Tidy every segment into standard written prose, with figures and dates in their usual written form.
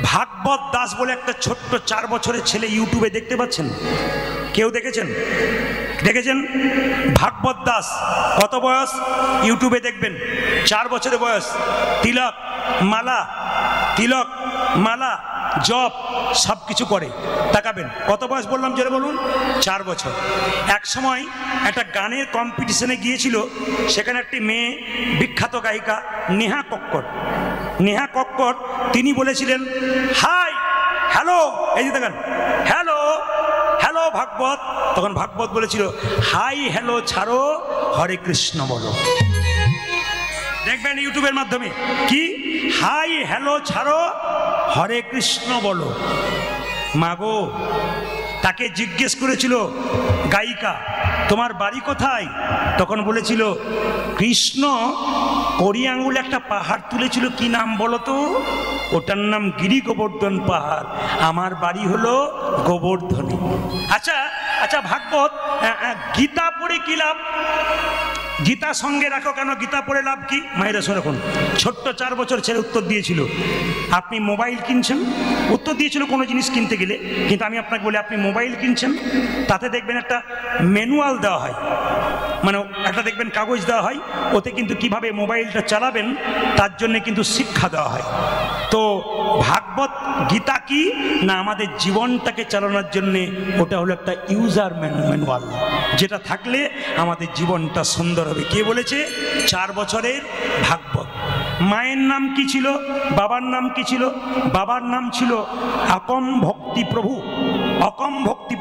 ভাগবত দাস বলে একটা ছোট্ট 4 বছরের ছেলে ইউটিউবে দেখতে পাচ্ছেন? কেউ দেখেছেন? দেখেছেন? ভাগবত দাস কত বয়স? ইউটিউবে দেখবেন 4 বছরের বয়স। তিলক মালা জপ সব কিছু করে। তাকাবেন কত বয়স বললাম, জোরে বলুন। 4 বছর। এক সময় একটা গানের কম্পিটিশনে গিয়েছিল, সেখানে একটি মেয়ে বিখ্যাত গায়িকা নেহা কক্কর তিনি বলেছিলেন হাই হ্যালো, এই যে দেখেন হ্যালো হ্যালো ভাগবত। তখন ভাগবত বলেছিল হাই হ্যালো ছাড়ো, হরে কৃষ্ণ বলো। দেখবেন ইউটিউবের মাধ্যমে কি হাই হ্যালো ছাড়ো, হরে কৃষ্ণ বলো। মাগো, তাকে জিজ্ঞেস করেছিল গায়িকা তোমার বাড়ি কোথায়? তখন বলেছিল কৃষ্ণ কড়ি আঙুলে একটা পাহাড় তুলেছিল, কি নাম বলো তো? ওটার নাম গিরি গোবর্ধন পাহাড়। আমার বাড়ি হলো গোবর্ধনে। আচ্ছা ভাগবত, গীতা পড়ে কি লাভ? গীতা সঙ্গে রাখো কেন? গীতা পড়ে লাভ কি? মায়েরা শোনাখন। ছোট্ট 4 বছর ছেলে উত্তর দিয়েছিল আপনি মোবাইল কিনছেন, উত্তর দিয়েছিল কোনো জিনিস কিনতে গেলে, কিন্তু আমি আপনাকে বলি আপনি মোবাইল কিনছেন, তাতে দেখবেন একটা ম্যানুয়াল দেওয়া হয়, মানে একটা দেখবেন কাগজ দেওয়া হয়, ওতে কিন্তু কিভাবে মোবাইলটা চালাবেন তার জন্য কিন্তু শিক্ষা দেওয়া হয়। তো ভাগবত গীতা কি না, আমাদের জীবনটাকে চালানোর জন্যে ওটা হলো একটা ইউজার ম্যানুয়াল, যেটা থাকলে আমাদের জীবনটা সুন্দর হবে। কে বলেছে? 4 বছরের ভাগবত। মায়ের নাম কি ছিল? বাবার নাম কি ছিল? বাবার নাম ছিল অকম ভক্তি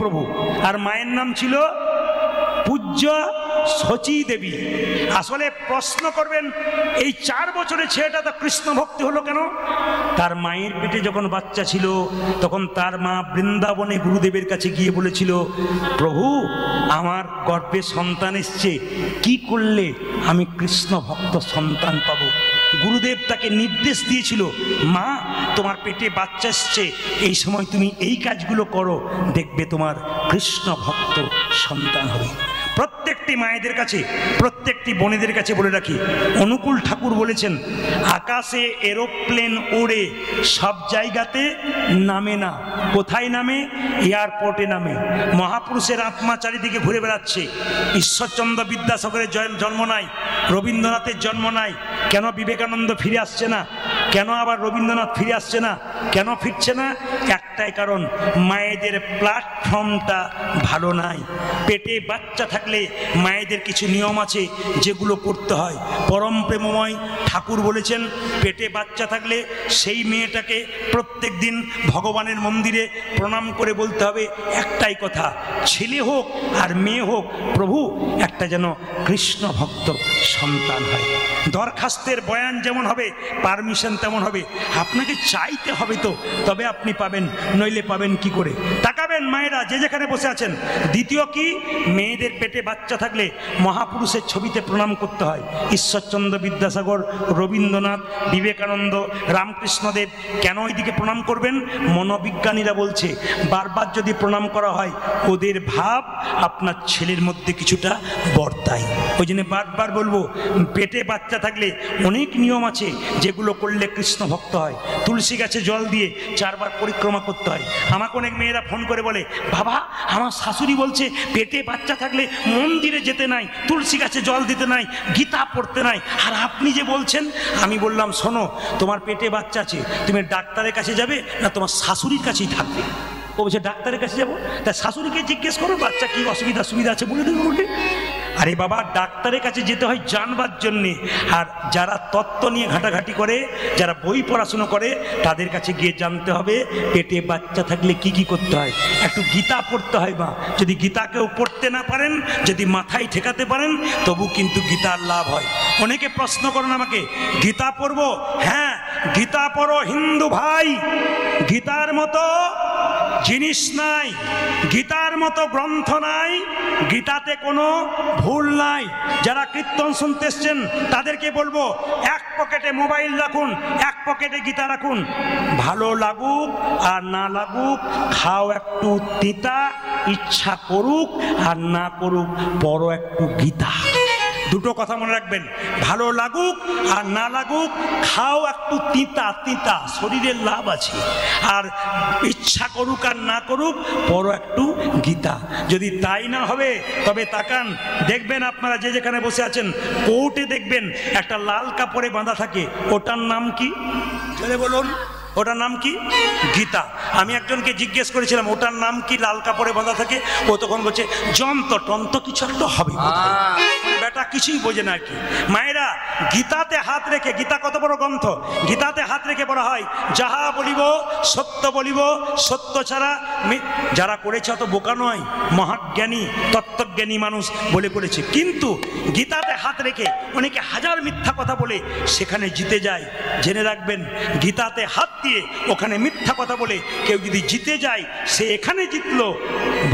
প্রভু, আর মায়ের নাম ছিল পূজ্য শচী দেবী। আসলে প্রশ্ন করবেন এই 4 বছরের ছেলেটা তো কৃষ্ণ ভক্তি হলো কেন? তার মায়ের পেটে যখন বাচ্চা ছিল তখন তার মা বৃন্দাবনে গুরুদেবের কাছে গিয়ে বলেছিল প্রভু আমার গর্ভে সন্তান এসছে, কি করলে আমি কৃষ্ণ ভক্ত সন্তান পাবো? গুরুদেব তাকে নির্দেশ দিয়েছিল মা তোমার পেটে বাচ্চা এসছে, এই সময় তুমি এই কাজগুলো করো, দেখবে তোমার কৃষ্ণ ভক্ত সন্তান হবে। প্রত্যেকটি মায়েদের কাছে, প্রত্যেকটি বোনেদের কাছে বলে রাখি, অনুকূল ঠাকুর বলেছেন আকাশে এরোপ্লেন ওড়ে সব জায়গাতে নামে না। কোথায় নামে? এয়ারপোর্টে নামে। মহাপুরুষের আত্মা চারিদিকে ঘুরে বেড়াচ্ছে। ঈশ্বরচন্দ্র বিদ্যাসাগরের জন্ম নাই, রবীন্দ্রনাথের জন্ম নাই, কেন বিবেকানন্দ ফিরে আসছে না? কেন আবার রবীন্দ্রনাথ ফিরে আসছে না? কেন ফিরছে না? একটাই কারণ, মায়েদের প্ল্যাটফর্মটা ভালো নাই। পেটে বাচ্চা থাকলে মায়েদের কিছু নিয়ম আছে যেগুলো করতে হয়। পরম প্রেমময় ঠাকুর বলেছেন পেটে বাচ্চা থাকলে সেই মেয়েটাকে প্রত্যেক দিন ভগবানের মন্দিরে প্রণাম করে বলতে হবে একটাই কথা, ছেলে হোক আর মেয়ে হোক, প্রভু একটা যেন কৃষ্ণ ভক্ত সন্তান হয়। দরখাস্তের বয়ান যেমন হবে পারমিশন তেমন হবে, আপনাকে চাইতে হবে তো, তবে আপনি পাবেন, নইলে পাবেন কি করে? তাকাবেন মায়েরা যে যেখানে বসে আছেন। দ্বিতীয় কি, মেয়েদের পেটে বাচ্চা থাকলে মহাপুরুষের ছবিতে প্রণাম করতে হয়। ঈশ্বরচন্দ্র বিদ্যাসাগর, রবীন্দ্রনাথ, বিবেকানন্দ, রামকৃষ্ণদেব। কেন ওইদিকে প্রণাম করবেন? মনোবিজ্ঞানীরা বলছে বারবার যদি প্রণাম করা হয় ওদের ভাব আপনার ছেলের মধ্যে কিছুটা বর্তায়। ওই জন্য বারবার বলবো, পেটে বাচ্চা থাকলে অনেক নিয়ম আছে যেগুলো করলে কৃষ্ণ ভক্ত হয়। তুলসী গাছে জল দিয়ে 4 বার পরিক্রমা করতে হয়। আমাকে অনেক মেয়েরা ফোন করে বলে বাবা আমার শাশুড়ি বলছে পেটে বাচ্চা থাকলে মন্দিরে যেতে নাই, তুলসী গাছে জল দিতে নাই, গীতা পড়তে নাই, আর আপনি যে বলছেন। আমি বললাম শোনো, তোমার পেটে বাচ্চা আছে, তুমি ডাক্তারের কাছে যাবে না তোমার শাশুড়ির কাছেই থাকবে? ও বলছে ডাক্তারের কাছে যাবো। তা শাশুড়িকে জিজ্ঞেস করো বাচ্চা কি সুবিধা আছে বলে দেবো ওকে। আরে বাবা, ডাক্তারের কাছে যেতে হয় জানবার জন্যে, আর যারা তত্ত্ব নিয়ে ঘাটাঘাটি করে, যারা বই পড়াশুনো করে, তাদের কাছে গিয়ে জানতে হবে পেটে বাচ্চা থাকলে কি কি করতে হয়। একটু গীতা পড়তে হয় মা, যদি গীতাকেও পড়তে না পারেন, যদি মাথায় ঠেকাতে পারেন, তবু কিন্তু গীতার লাভ হয়। অনেকে প্রশ্ন করেন আমাকে গীতা পড়বো? হ্যাঁ গীতা পড়ো হিন্দু ভাই, গীতার মতো জিনিস নাই, গীতার মতো গ্রন্থ নাই, গীতাতে কোনো ভুল নাই। যারা কীর্তন শুনতে এসছেন তাদেরকে বলবো এক পকেটে মোবাইল রাখুন, এক পকেটে গীতা রাখুন, ভালো লাগুক আর না লাগুক খাও একটু তিতা, ইচ্ছা করুক আর না করুক পড়ো একটু গীতা। দুটো কথা মনে রাখবেন, ভালো লাগুক আর না লাগুক খাও একটু তিতা তিতা, শরীরের লাভ আছে। আর ইচ্ছা করুক আর না করুক পড়ো একটু গীতা। যদি তাই না হবে তবে তাকান, দেখবেন আপনারা যে যেখানে বসে আছেন কোর্টে দেখবেন একটা লাল কাপড়ে বাঁধা থাকে, ওটার নাম কি জোরে বলুন? ওটার নাম কি? গীতা। আমি একজনকে জিজ্ঞেস করেছিলাম ওটার নাম কি লাল কাপড়ে বাঁধা থাকে, ও তখন বলছে যন্ত্র টন্ত্র কিছু একটা হবে, বেটা কিছুই বোঝে না আর কি। মায়েরা, গীতাতে হাত রেখে, গীতা কত বড় গ্রন্থ, গীতাতে হাত রেখে বলা হয় যাহা বলিব সত্য বলিব, সত্য ছাড়া যারা করেছে অত বোকা নয়, মহাজ্ঞানী তত্ত্বজ্ঞানী মানুষ বলে করেছে। কিন্তু গীতাতে হাত রেখে অনেকে হাজার মিথ্যা কথা বলে সেখানে জিতে যায়। জেনে রাখবেন, গীতাতে হাত দিয়ে ওখানে মিথ্যা কথা বলে কেউ যদি জিতে যায়, সে এখানে জিতলো,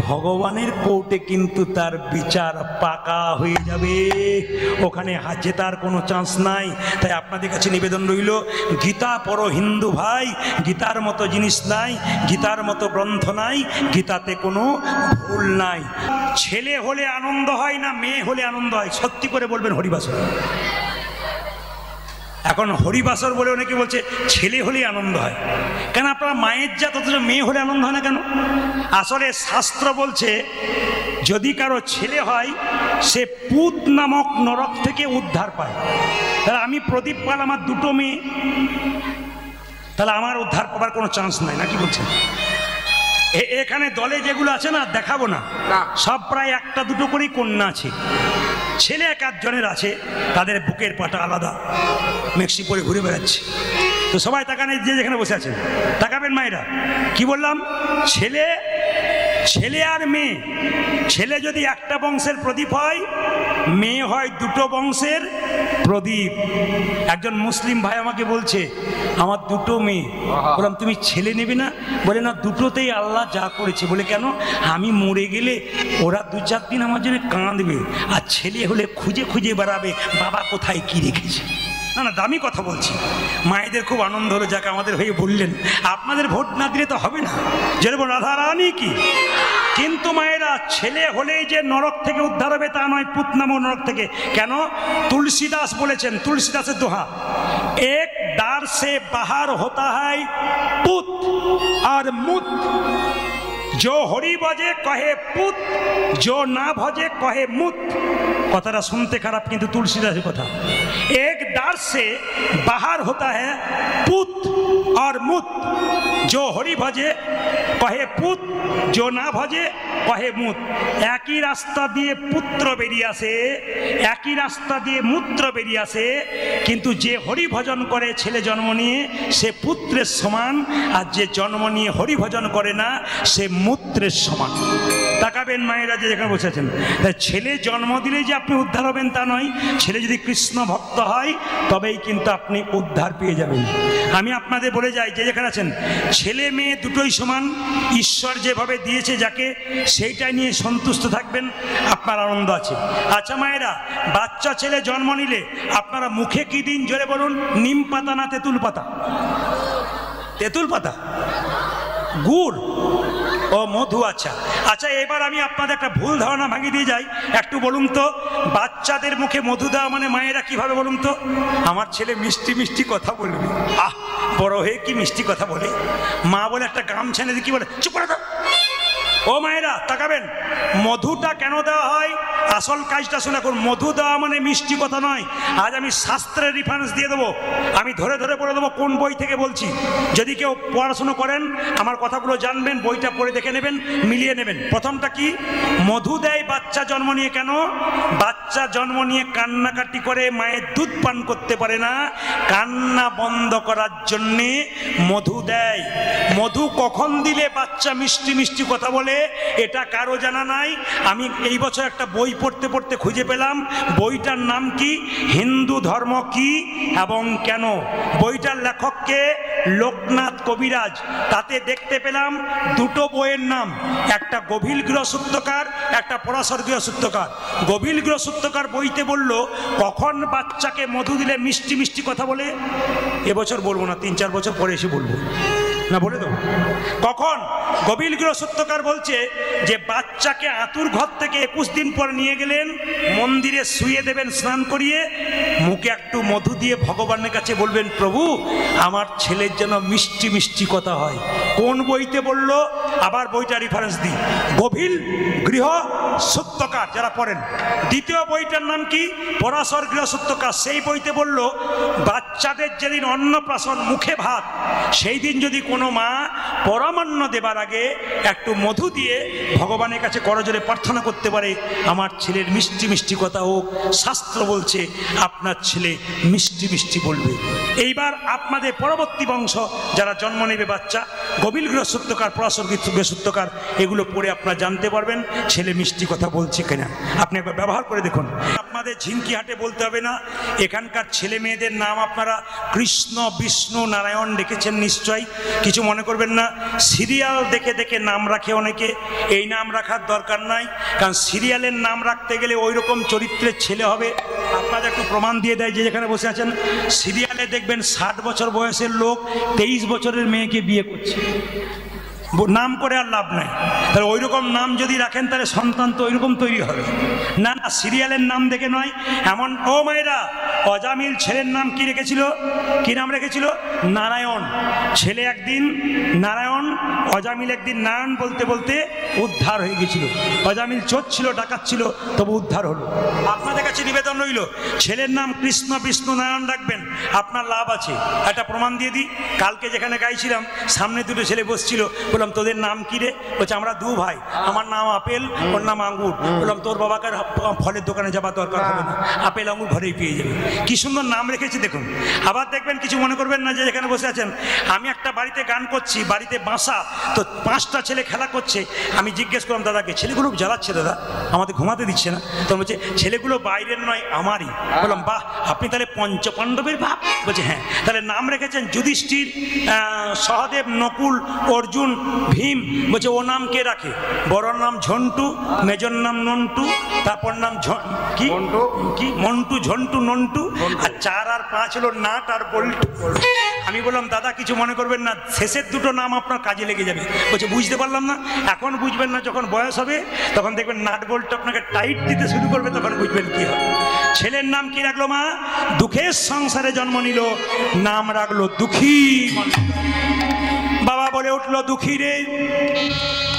ভগবানের কোর্টে কিন্তু তার বিচার পাকা হয়ে যাবে, ওখানে জেতার কোনো চান্স নাই। তাই আপনাদের কাছে নিবেদন রইল, গীতা পড়ো হিন্দু ভাই, গীতার মতো জিনিস নাই, গীতার মতো গ্রন্থ নাই, গীতাতে কোনো ভুল নাই। ছেলে হলে আনন্দ হয় না মেয়ে হলে আনন্দ হয়? সত্যি করে বলবেন হরিবাসর। এখন হরিবাসর বলে অনেকে বলছে ছেলে হলেই আনন্দ হয়। কেন আপনারা মায়ের জাত, অথচ মেয়ে হলে আনন্দ হয় না কেন? আসলে শাস্ত্র বলছে যদি কারো ছেলে হয় সে পুত নামক নরক থেকে উদ্ধার পায়। তাহলে আমি প্রদীপ পাল, আমার দুটো মেয়ে, তাহলে আমার উদ্ধার পাবার কোনো চান্স নাই, নাকি বলছেন? এখানে দলে যেগুলো আছে না, দেখাবো না, সব প্রায় একটা দুটো করেই কন্যা আছে। ছেলে এক আধজনের আছে, তাদের বুকের পাটা আলাদা, মেক্সি পরে ঘুরে বেড়াচ্ছে। তো সবাই তাকানে, যে যেখানে বসে আছেন তাকাবেন। মায়েরা, কি বললাম? ছেলে ছেলে আর মেয়ে। ছেলে যদি একটা বংশের প্রদীপ হয়, মেয়ে হয় দুটো বংশের প্রদীপ। একজন মুসলিম ভাই আমাকে বলছে আমার দুটো মেয়ে। বললাম তুমি ছেলে নেবে না? বলে না, দুটোতেই আল্লাহ যা করেছে। বলে কেন? আমি মরে গেলে ওরা 2-4 দিন আমার জন্য কাঁদবে, আর ছেলে হলে খুঁজে খুঁজে বেড়াবে বাবা কোথায় কি রেখেছে। না না, দামি কথা বলছি। মায়েদের খুব আনন্দ হলো, যাকে আমাদের হয়ে বললেন। আপনাদের ভোট না দিলে তো হবে না, যেরকম রাধা রানী কি। কিন্তু মায়েরা, ছেলে হলেই যে নরক থেকে উদ্ধার হবে তা নয়, পুত নামক নরক থেকে। কেন? তুলসীদাস বলেছেন, তুলসীদাসের দোহা, এক দ্বার সে বাহার হতা হয় পুত আর মুত, जो हरि भजे कहे पुत, जो ना भजे कहे मुत। কথাটা শুনতে খারাপ, কিন্তু তুলসীদাসের কথা। एक द्वार से बाहर होता है पुत और मुत, जो हरि भजे कहे पुत, जो ना भजे कहे मुत। একই রাস্তা দিয়ে পুত্র বেরিয়ে আসে, একই রাস্তা দিয়ে মূত্র বেরিয়ে আসে, কিন্তু যে হরি ভজন করে ছেলে জন্ম নিয়ে সে পুত্রের সমান, আর যে জন্ম নিয়ে হরি ভজন করে না সে মূত্রের সমান। তাকাবেন মায়েরা, যে যেখানে বসে আছেন, ছেলে জন্ম দিলে যে আপনি উদ্ধার হবেন তা নয়। ছেলে যদি কৃষ্ণ ভক্ত হয় তবেই কিন্তু আপনি উদ্ধার পেয়ে যাবেন। আমি আপনাদের বলে যাই, যে যেখানে আছেন, ছেলে মেয়ে দুটোই সমান। ঈশ্বর যেভাবে দিয়েছে যাকে, সেইটাই নিয়ে সন্তুষ্ট থাকবেন, আপনার আনন্দ আছে। আচ্ছা মায়েরা, বাচ্চা ছেলে জন্ম নিলে আপনারা মুখে কি দিন জোরে বলুন? নিম পাতা না তেঁতুল পাতা? তেঁতুল পাতা, গুড় ও মধু। আচ্ছা আচ্ছা, এবার আমি আপনাদের একটা ভুল ধারণা ভাঙিয়ে দিয়ে যাই। একটু বলুন তো, বাচ্চাদের মুখে মধু দেওয়া মানে মায়েরা কিভাবে বলুন তো? আমার ছেলে মিষ্টি মিষ্টি কথা বলবে। আহ, বড় হয়ে কি মিষ্টি কথা বলে। মা বলে একটা গামছা এনে দিয়ে কি বলে, চুপ করে দাও। ও মায়েরা তাকাবেন, মধুটা কেন দেওয়া হয়? আসল কাজটা শুনে রাখুন। মধু দেওয়া মানে মিষ্টি কথা নয়। আজ আমি শাস্ত্রের রেফারেন্স দিয়ে দেবো, আমি ধরে ধরে বলে দেবো কোন বই থেকে বলছি। যদি কেউ পড়াশুনো করেন, আমার কথাগুলো জানবেন, বইটা পড়ে দেখে নেবেন, মিলিয়ে নেবেন। প্রথমটা কি? মধু দেয় বাচ্চা জন্ম নিয়ে। কেন? বাচ্চা জন্ম নিয়ে কান্নাকাটি করে, মায়ের দুধ পান করতে পারে না, কান্না বন্ধ করার জন্যে মধু দেয়। মধু কখন দিলে বাচ্চা মিষ্টি মিষ্টি কথা বলে এটা কারো জানা নাই। আমি এই বছর একটা বই পড়তে পড়তে খুঁজে পেলাম, বইটার নাম কি? হিন্দু ধর্ম কি এবং কেন। বইটার লেখককে লোকনাথ কবিরাজ। তাতে দেখতে পেলাম দুটো বইয়ের নাম, একটা গভীর গৃহসূত্রকার, একটা পরাশর গৃহসূত্রকার। গভীর গৃহসূত্রকার বইতে বলল কখন বাচ্চাকে মধু দিলে মিষ্টি মিষ্টি কথা বলে। এবছর বলবো না, 3-4 বছর পরে এসে বলবো। না বলে দেবো কখন? গোবিল গৃহ সূত্রকার বলছে যে বাচ্চাকে আতুর ঘর থেকে 21 দিন পর নিয়ে গেলেন, মন্দিরে শুয়ে দেবেন স্নান করিয়ে, মুখে একটু মধু দিয়ে ভগবানের কাছে বলবেন, প্রভু আমার ছেলের যেন মিষ্টি মিষ্টি কথা হয়। কোন বইতে বললো? আবার বইটা রেফারেন্স দিই, গোবিল গৃহ সূত্রকার যারা পড়েন, দ্বিতীয় বইটার নাম কি? পরাশর গৃহ সূত্রকার। সেই বইতে বলল বাচ্চাদের যেদিন অন্নপ্রাশন, মুখে ভাত, সেই দিন যদি কোনো মা পরমান্ন দেবার আগে একটু মধু দিয়ে ভগবানের কাছে করজোরে প্রার্থনা করতে পারে, আমার ছেলের মিষ্টি মিষ্টি কথা হোক, শাস্ত্র বলছে আপনার ছেলে মিষ্টি মিষ্টি বলবে। এইবার আপনাদের পরবর্তী বংশ যারা জন্ম নেবে বাচ্চা, গোবিল গৃহ সূত্রকার, পরাশর গৃহ সূত্রকার, এগুলো পড়ে আপনারা জানতে পারবেন ছেলে মিষ্টি কথা বলছে কিনা। আপনি একবার ব্যবহার করে দেখুন। আপনাদের ঝিঙ্কিহাটে বলতে হবে না, এখানকার ছেলে মেয়েদের নাম আপনারা কৃষ্ণ, বিষ্ণু, নারায়ণ রেখেছেন নিশ্চয়ই, কিছু মনে করবেন না। সিরিয়াল দেখে দেখে নাম রাখে অনেকে, এই নাম রাখার দরকার নাই, কারণ সিরিয়ালের নাম রাখতে গেলে ওই রকম চরিত্রের ছেলে হবে। আপনাদের একটু প্রমাণ দিয়ে দেয়, যে যেখানে বসে আছেন, সিরিয়ালে দেখবেন 60 বছর বয়সের লোক 23 বছরের মেয়েকে বিয়ে করছে, নাম করে আর লাভ নাই। তাহলে ওই রকম নাম যদি রাখেন তাহলে সন্তান তো ওই রকম তৈরি হবে না। না, সিরিয়ালের নাম দেখে নয়। এমন ও মায়েরা, অজামিল ছেলের নাম কি রেখেছিল? কি নাম রেখেছিল? নারায়ণ। ছেলে একদিন নারায়ণ, অজামিল একদিন নারায়ণ বলতে বলতে উদ্ধার হয়ে গেছিল। অজামিল চোর ছিল, ডাকাত ছিল, তবু উদ্ধার হলো। আপনাদের কাছে নিবেদন রইল, ছেলের নাম কৃষ্ণ, বিষ্ণু, নারায়ণ রাখবেন, আপনার লাভ আছে। একটা প্রমাণ দিয়ে দিই, কালকে যেখানে গাইছিলাম সামনে দুটো ছেলে বসছিল, বললাম তোদের নাম কি রে? বলছে আমরা 2 ভাই, আমার নাম আপেল, ওর নাম আঙ্গুর। বললাম তোর বাবাকে ফলের দোকানে যাবার দরকার হবে না, আপেল আঙ্গুর ঘরেই পেয়ে যাবে। কি সুন্দর নাম রেখেছি দেখুন। আবার দেখবেন, কিছু মনে করবেন না যে যেখানে বসে আছেন, আমি একটা বাড়িতে গান করছি, বাড়িতে বাসা, তো 5টা ছেলে খেলা করছে। আমি জিজ্ঞেস করলাম দাদাকে, ছেলেগুলো জ্বালাচ্ছে দাদা, আমাদের ঘুমাতে দিচ্ছে না। তো বলছে ছেলেগুলো বাইরের নয়, আমারই। বললাম বাহ, আপনি তাহলে পঞ্চপাণ্ডবের বাপ? বলছে হ্যাঁ। তাহলে নাম রেখেছেন যুধিষ্ঠির, সহদেব, নকুল, অর্জুন, ভীম। বলছে ও নাম কে রাখে? বড়র নাম ঝন্টু, মেজর নাম নন্টু, তারপর নাম কি মন্টু, ঝন্টু, নন্টু, আর 4 আর 5 হলো নাট আর বল্টু। আমি বললাম দাদা কিছু মনে করবেন না, শেষের দুটো নাম আপনার কাজে লেগে যাবে। বলছে বুঝতে পারলাম না। এখন বুঝবেন না, যখন বয়স হবে তখন দেখবেন নাট বল্টু আপনাকে টাইট দিতে শুরু করবে, তখন বুঝবেন কি হয়। ছেলের নাম কি রাখলো মা? দুঃখের সংসারে জন্ম নিল, নাম রাখলো দুঃখী। বাবা বলে উঠলো, দুঃখী রে,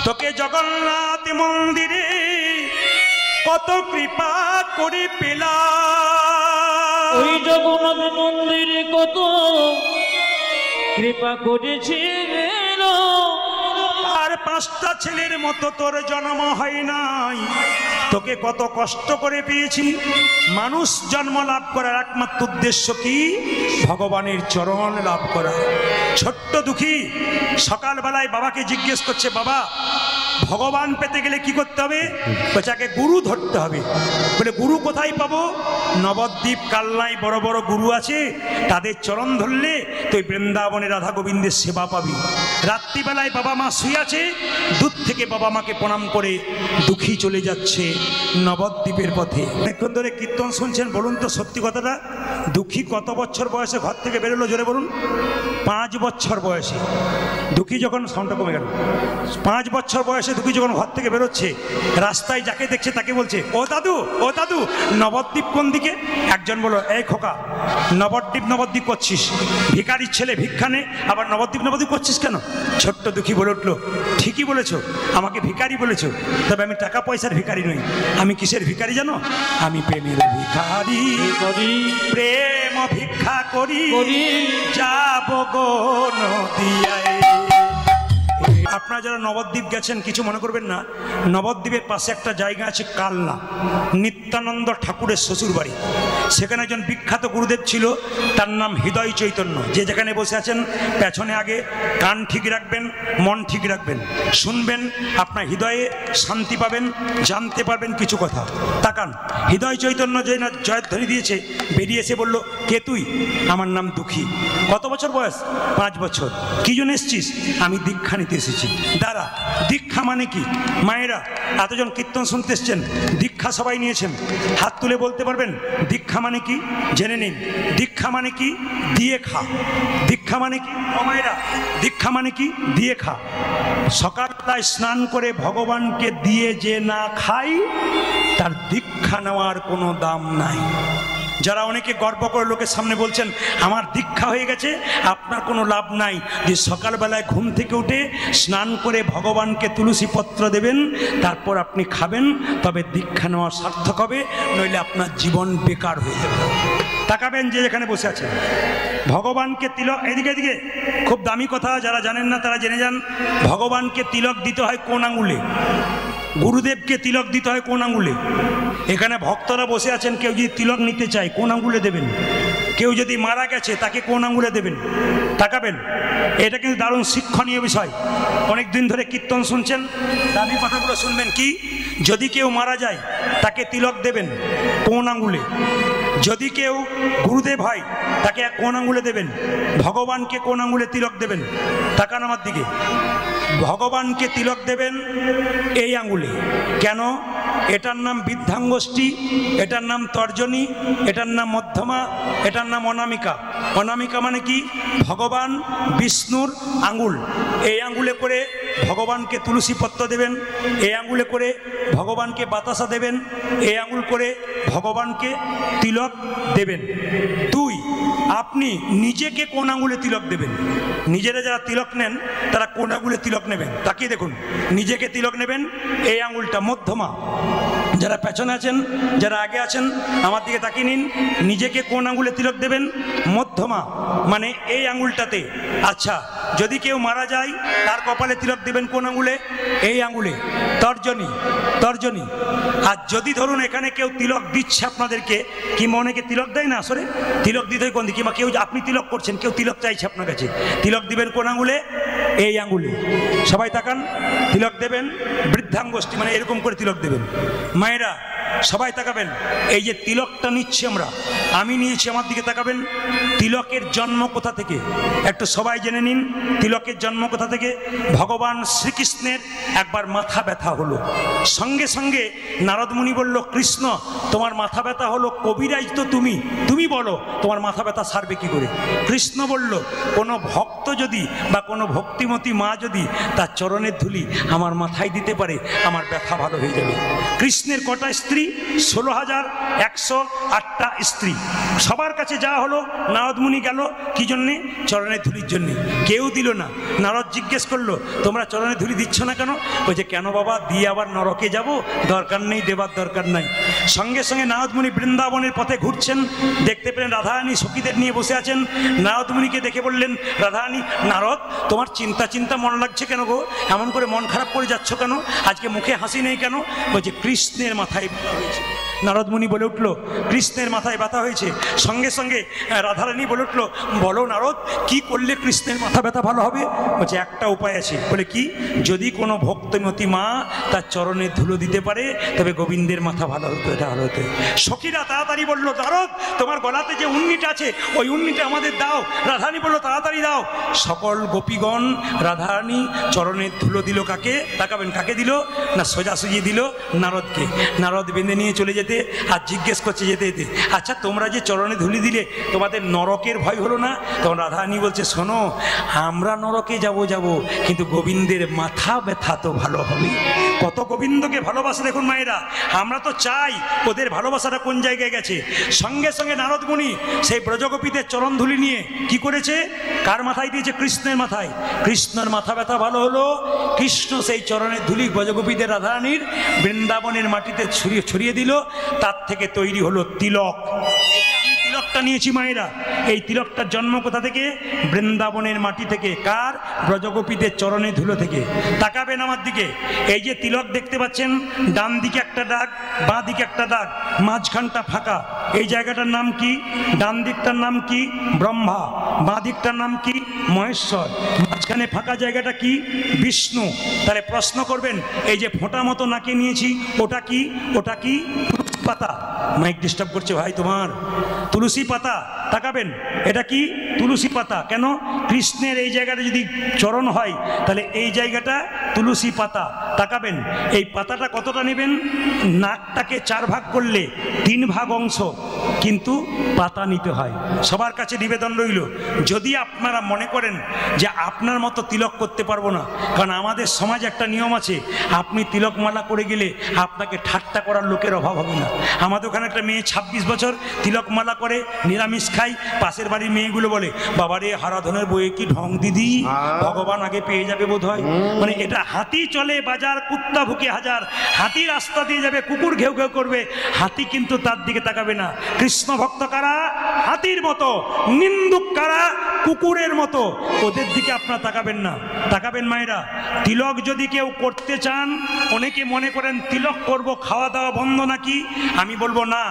তোকে জগন্নাথ মন্দিরে কত কৃপা করে পেলাম। ওই জগন্নাথ মন্দিরে কত কৃপা করেছি, আর 5টা ছেলের মতো তোর জন্ম হয় নাই, তোকে কত কষ্ট করে পেয়েছি। মানুষ জন্ম লাভ করার একমাত্র উদ্দেশ্য কি? ভগবানের চরণ লাভ করা। ছোট্ট দুঃখী সকালবেলায় বাবাকে জিজ্ঞেস করছে, বাবা ভগবান পেতে গেলে কি করতে হবে? বলছে আগে গুরু ধরতে হবে। বলে গুরু কোথায় পাবো? নবদ্বীপ, কালনায় বড় বড় গুরু আছে, তাদের চরণ ধরলে তুই বৃন্দাবনে রাধা গোবিন্দের সেবা পাবি। রাত্রিবেলায় বাবা মা শুয়ে আছে, দূর থেকে বাবা মাকে প্রণাম করে দুঃখী চলে যাচ্ছে নবদ্বীপের পথে। অনেকক্ষণ ধরে কীর্তন শুনছেন, বলুন তো সত্যি কথাটা, দুঃখী কত বছর বয়সে ঘর থেকে বেরোলো? জোরে বলুন। 5 বছর বয়সে দুঃখী যখন, সাউন্ডটা কমে গেল, 5 বছর বয়সে দুঃখী যখন ঘর থেকে বেরোচ্ছে, রাস্তায় যাকে দেখছে তাকে বলছে, ও দাদু, ও দাদু, নবদ্বীপ কোন দিকে? একজন বলল, এই খোকা, নবদ্বীপ করছিস, ভিখারির ছেলে ভিক্ষা নে, আবার নবদ্বীপ করছিস কেন? ছোট্ট দুঃখী বলে উঠলো, ঠিকই বলেছো, আমাকে ভিখারি বলেছো, তবে আমি টাকা পয়সার ভিখারি নই। আমি কিসের ভিখারি জানো? আমি প্রেমের ভিখারি, প্রেম ভিক্ষা করি যাব গো নদিয়ায়। আপনারা যারা নবদ্বীপ গেছেন কিছু মনে করবেন না, নবদ্বীপের পাশে একটা জায়গা আছে কালনা, নিত্যানন্দ ঠাকুরের শ্বশুর বাড়ি। সেখানে একজন বিখ্যাত গুরুদেব ছিল, তার নাম হৃদয় চৈতন্য। যে যেখানে বসে আছেন পেছনে আগে কান ঠিক রাখবেন, মন ঠিক রাখবেন, শুনবেন, আপনার হৃদয়ে শান্তি পাবেন, জানতে পারবেন কিছু কথা। তাকান, হৃদয় চৈতন্য যে না জয়ধ্বনি দিয়েছে, বেরিয়ে এসে বলল, কে তুই? আমার নাম দুঃখী। কত বছর বয়স? 5 বছর। কি জন্য এসছিস? আমি দীক্ষা নিতে এসেছি। বলছি দাঁড়া। দীক্ষা মানে কি? মায়েরা এতজন কীর্তন শুনতে এসছেন, দীক্ষা সবাই নিয়েছেন, হাত তুলে বলতে পারবেন দীক্ষা মানে কি? জেনে নিন। দীক্ষা মানে কি? দিয়ে খা। দীক্ষা মানে কি? ও মায়েরা, দীক্ষা মানে কি? দিয়ে খা। সকালবেলায় স্নান করে ভগবানকে দিয়ে যে না খাই তার দীক্ষা নেওয়ার কোনো দাম নাই। যারা অনেকে গর্ব করে লোকের সামনে বলছেন আমার দীক্ষা হয়ে গেছে, আপনার কোনো লাভ নাই। যে সকালবেলায় ঘুম থেকে উঠে স্নান করে ভগবানকে তুলসী পত্র দেবেন, তারপর আপনি খাবেন, তবে দীক্ষা নেওয়া সার্থক হবে, নইলে আপনার জীবন বেকার হয়ে যাবে। তাকাবেন যে যেখানে বসে আছেন, ভগবানকে তিলক, এদিকে এদিকে খুব দামি কথা, যারা জানেন না তারা জেনে যান। ভগবানকে তিলক দিতে হয় কোন আঙুলে? গুরুদেবকে তিলক দিতে হয় কোন আঙুলে? এখানে ভক্তরা বসে আছেন, কেউ যদি তিলক নিতে চায় কোন আঙুলে দেবেন? কেউ যদি মারা গেছে তাকে কোন আঙুলে দেবেন? তাকাবেন, এটা কিন্তু দারুণ শিক্ষণীয় বিষয়। অনেক দিন ধরে কীর্তন শুনছেন, দামি কথাগুলো শুনবেন। কি? যদি কেউ মারা যায় তাকে তিলক দেবেন কোন আঙুলে? যদি কেউ গুরুদেব হয় তাকে কোন আঙুলে দেবেন? ভগবানকে কোন আঙুলে তিলক দেবেন? তাকান আমার দিকে। ভগবানকে তিলক দেবেন এই আঙুলে। কেন? এটার নাম বৃদ্ধাঙ্গুষ্ঠী, এটার নাম তর্জনী, এটার নাম মধ্যমা, এটার নাম অনামিকা। অনামিকা মানে কি? ভগবান বিষ্ণুর আঙুল। এই আঙুলে করে ভগবানকে তুলসী পত্র দেবেন, এই আঙুলে করে ভগবানকে বাতাসা দেবেন, এই আঙুল করে ভগবানকে তিলক দেবেন। দুই, আপনি নিজেকে কোন আঙুলে তিলক দেবেন? নিজেরা যারা তিলক নেন তারা কোন আঙুলে তিলক নেবেন? তাকিয়ে দেখুন, নিজেকে তিলক নেবেন এই আঙুলটা মধ্যমা। যারা পেছনে আছেন, যারা আগে আছেন, আমার দিকে তাকিয়ে নিন। নিজেকে কোন আঙুলে তিলক দেবেন? মধ্যমা, মানে এই আঙুলটাতে। আচ্ছা, যদি কেউ মারা যায় তার কপালে তিলক দেবেন কোন আঙুলে? এই আঙুলে, তর্জনী। তর্জনী। আর যদি ধরুন এখানে কেউ তিলক দিচ্ছে আপনাদেরকে, কিংবা অনেকে তিলক দেয় না, আসলে তিলক দিতে হয় কোন দিকে? কিংবা কেউ আপনি তিলক করছেন, কেউ তিলক চাইছে আপনার কাছে, তিলক দিবেন কোন আঙুলে? এই আঙুলে। সবাই তাকান, তিলক দেবেন বৃদ্ধাঙ্গুষ্ঠী, মানে এরকম করে তিলক দেবেন। মায়েরা সবাই তাকাবেন, এই যে তিলকটা নিচ্ছি আমরা, আমি নিয়েছি, আমার দিকে তাকাবেন। তিলকের জন্ম কোথা থেকে? একটু সবাই জেনে নিন, তিলকের জন্ম কোথা থেকে? ভগবান শ্রীকৃষ্ণের একবার মাথা ব্যথা হলো, সঙ্গে সঙ্গে নারদ মুনি বলল, কৃষ্ণ তোমার মাথা ব্যথা হলো, কবিরাজ তো তুমি, তুমি বলো তোমার মাথা ব্যথা সারবে কি করে? কৃষ্ণ বলল, কোনো ভক্ত যদি বা কোনো ভক্তিমতী মা যদি তার চরণের ধুলি আমার মাথায় দিতে পারে, আমার ব্যথা ভালো হয়ে যাবে। কৃষ্ণের কটা স্ত্রী? 16,108টা স্ত্রী। সবার কাছে যা হলো, নারদ মুনি গেল কি জন্যে? চরণের ধুলির জন্যে। কেউ দিল না। নারদ জিজ্ঞেস করলো, তোমরা চরণের ধুলি দিচ্ছ না কেন? বলছে, কেন বাবা, দিয়ে আবার নরকে যাব? দরকার নেই, দেবার দরকার নাই। সঙ্গে সঙ্গে নারদ মুনি বৃন্দাবনের পথে ঘুরছেন, দেখতে পেলেন রাধারানী সখীদের নিয়ে বসে আছেন। নারদ মুনিকে দেখে বললেন, রাধারানী, নারদ তোমার চিন্তা চিন্তা মন লাগছে কেন গো? এমন করে মন খারাপ করে যাচ্ছ কেন? আজকে মুখে হাসি নেই কেন? বলছে, কৃষ্ণের মাথায় ব্যথা হয়েছে। নারদ মুনি বলে উঠলো, কৃষ্ণের মাথায় ব্যথা হয়েছে। সঙ্গে সঙ্গে রাধারানী বলে উঠলো, বলো নারদ, কি করলে কৃষ্ণের মাথা ব্যথা ভালো হবে? বলছে, একটা উপায় আছে। বলে কি? যদি কোনো ভক্তিমতী মা তার চরণে ধুলো দিতে পারে, তবে গোবিন্দের মাথা ভালো হতো, এটা ভালো হতো। সখীরা তাড়াতাড়ি বললো, নারদ তোমার গলাতে যে উন্নিটা আছে, ওই উন্নিটা আমাদের দাও। রাধারানী বললো, তাড়াতাড়ি দাও। সকল গোপীগণ রাধারানী চরণের ধুলো দিল কাকে? তাকাবেন, কাকে দিল? না সোজাসুজি দিল নারদকে। নারদ বেঁধে নিয়ে চলে যেতে আর জিজ্ঞেস করছে যেতে যেতে, আচ্ছা তোমরা যে চরণে ধুলি দিলে, তোমাদের নরকের ভয় হলো না? তখন রাধারানী বলছে, শোনো, আমরা নরকে যাব, কিন্তু গোবিন্দের মাথা ব্যথা তো ভালো হবে। কত গোবিন্দকে ভালোবাসে দেখুন মায়েরা। আমরা তো চাই, ওদের ভালোবাসাটা কোন জায়গায় গেছে। সঙ্গে সঙ্গে নারদ মুনি সেই ব্রজগোপীদের চরণ ধুলি নিয়ে কি করেছে? কার মাথায় দিয়েছে? কৃষ্ণের মাথায়। কৃষ্ণের মাথা ব্যথা ভালো হলো। কৃষ্ণ সেই চরণের ধুলি ব্রজগোপীদের রাধারানীর বৃন্দাবনের মাটিতে ছড়িয়ে দিল। তার থেকে তৈরি হলো তিলক। তিলকটা নিয়েছি মায়েরা। এই তিলকটার জন্ম কোথা থেকে? বৃন্দাবনের মাটি থেকে। কার? ব্রজগোপীদের চরণে ধুলো থেকে। তাকাবেন আমার দিকে, এই যে তিলক দেখতে পাচ্ছেন, ডান দিকে একটা দাগ, বাঁ দিকে একটা দাগ, মাঝখানটা ফাঁকা। এই জায়গাটার নাম কি? ডান দিকটার নাম কি? ব্রহ্মা। বাঁ দিকটার নাম কি? মহেশ্বর। মাঝখানে ফাঁকা জায়গাটা কি? বিষ্ণু। তাহলে প্রশ্ন করবেন, এই যে ফোঁটা মতো নাকে নিয়েছি, ওটা কি? ওটা কি? পাতা। মাইক ডিস্টার্ব করছে ভাই তোমার। তুলসী পাতা। তাকাবেন, এটা কি? তুলসী পাতা। কেন? কৃষ্ণের এই জায়গাটা যদি চরণ হয় তাহলে এই জায়গাটা তুলসী পাতা। তাকাবেন, এই পাতাটা কতটা নেবেন? নাকটাকে 4 ভাগ করলে 3 ভাগ অংশ কিন্তু পাতা নিতে হয়। সবার কাছে নিবেদন রইল, যদি আপনারা মনে করেন যে আপনার মতো তিলক করতে পারবো না, কারণ আমাদের সমাজে একটা নিয়ম আছে, আপনি তিলকমালা করে গেলে আপনাকে ঠাট্টা করার লোকের অভাব হবে না। আমাদের ওখানে একটা মেয়ে 26 বছর তিলকমালা করে, নিরামিষ খাই, পাশের বাড়ির মেয়েগুলো বলে, বাবারে হারাধনের বইয়ে কি ঢং দিদি, ভগবান আগে পেয়ে যাবে বোধ হয়। মানে এটা হাতি চলে বাজার, কুত্তা ভুকে হাজার। হাতি রাস্তা দিয়ে যাবে, কুকুর ঘেউ ঘেউ করবে, হাতি কিন্তু তার দিকে তাকাবে না। কৃষ্ণ ভক্ত কারা? হাতির মতো। নিন্দুক কারা? কুকুরের মতো। ওদের দিকে আপনারা তাকাবেন না। তাকাবেন মায়েরা, তিলক যদি কেউ করতে চান, অনেকে মনে করেন তিলক করব খাওয়া দাওয়া বন্ধ নাকি? আমি বলবো না,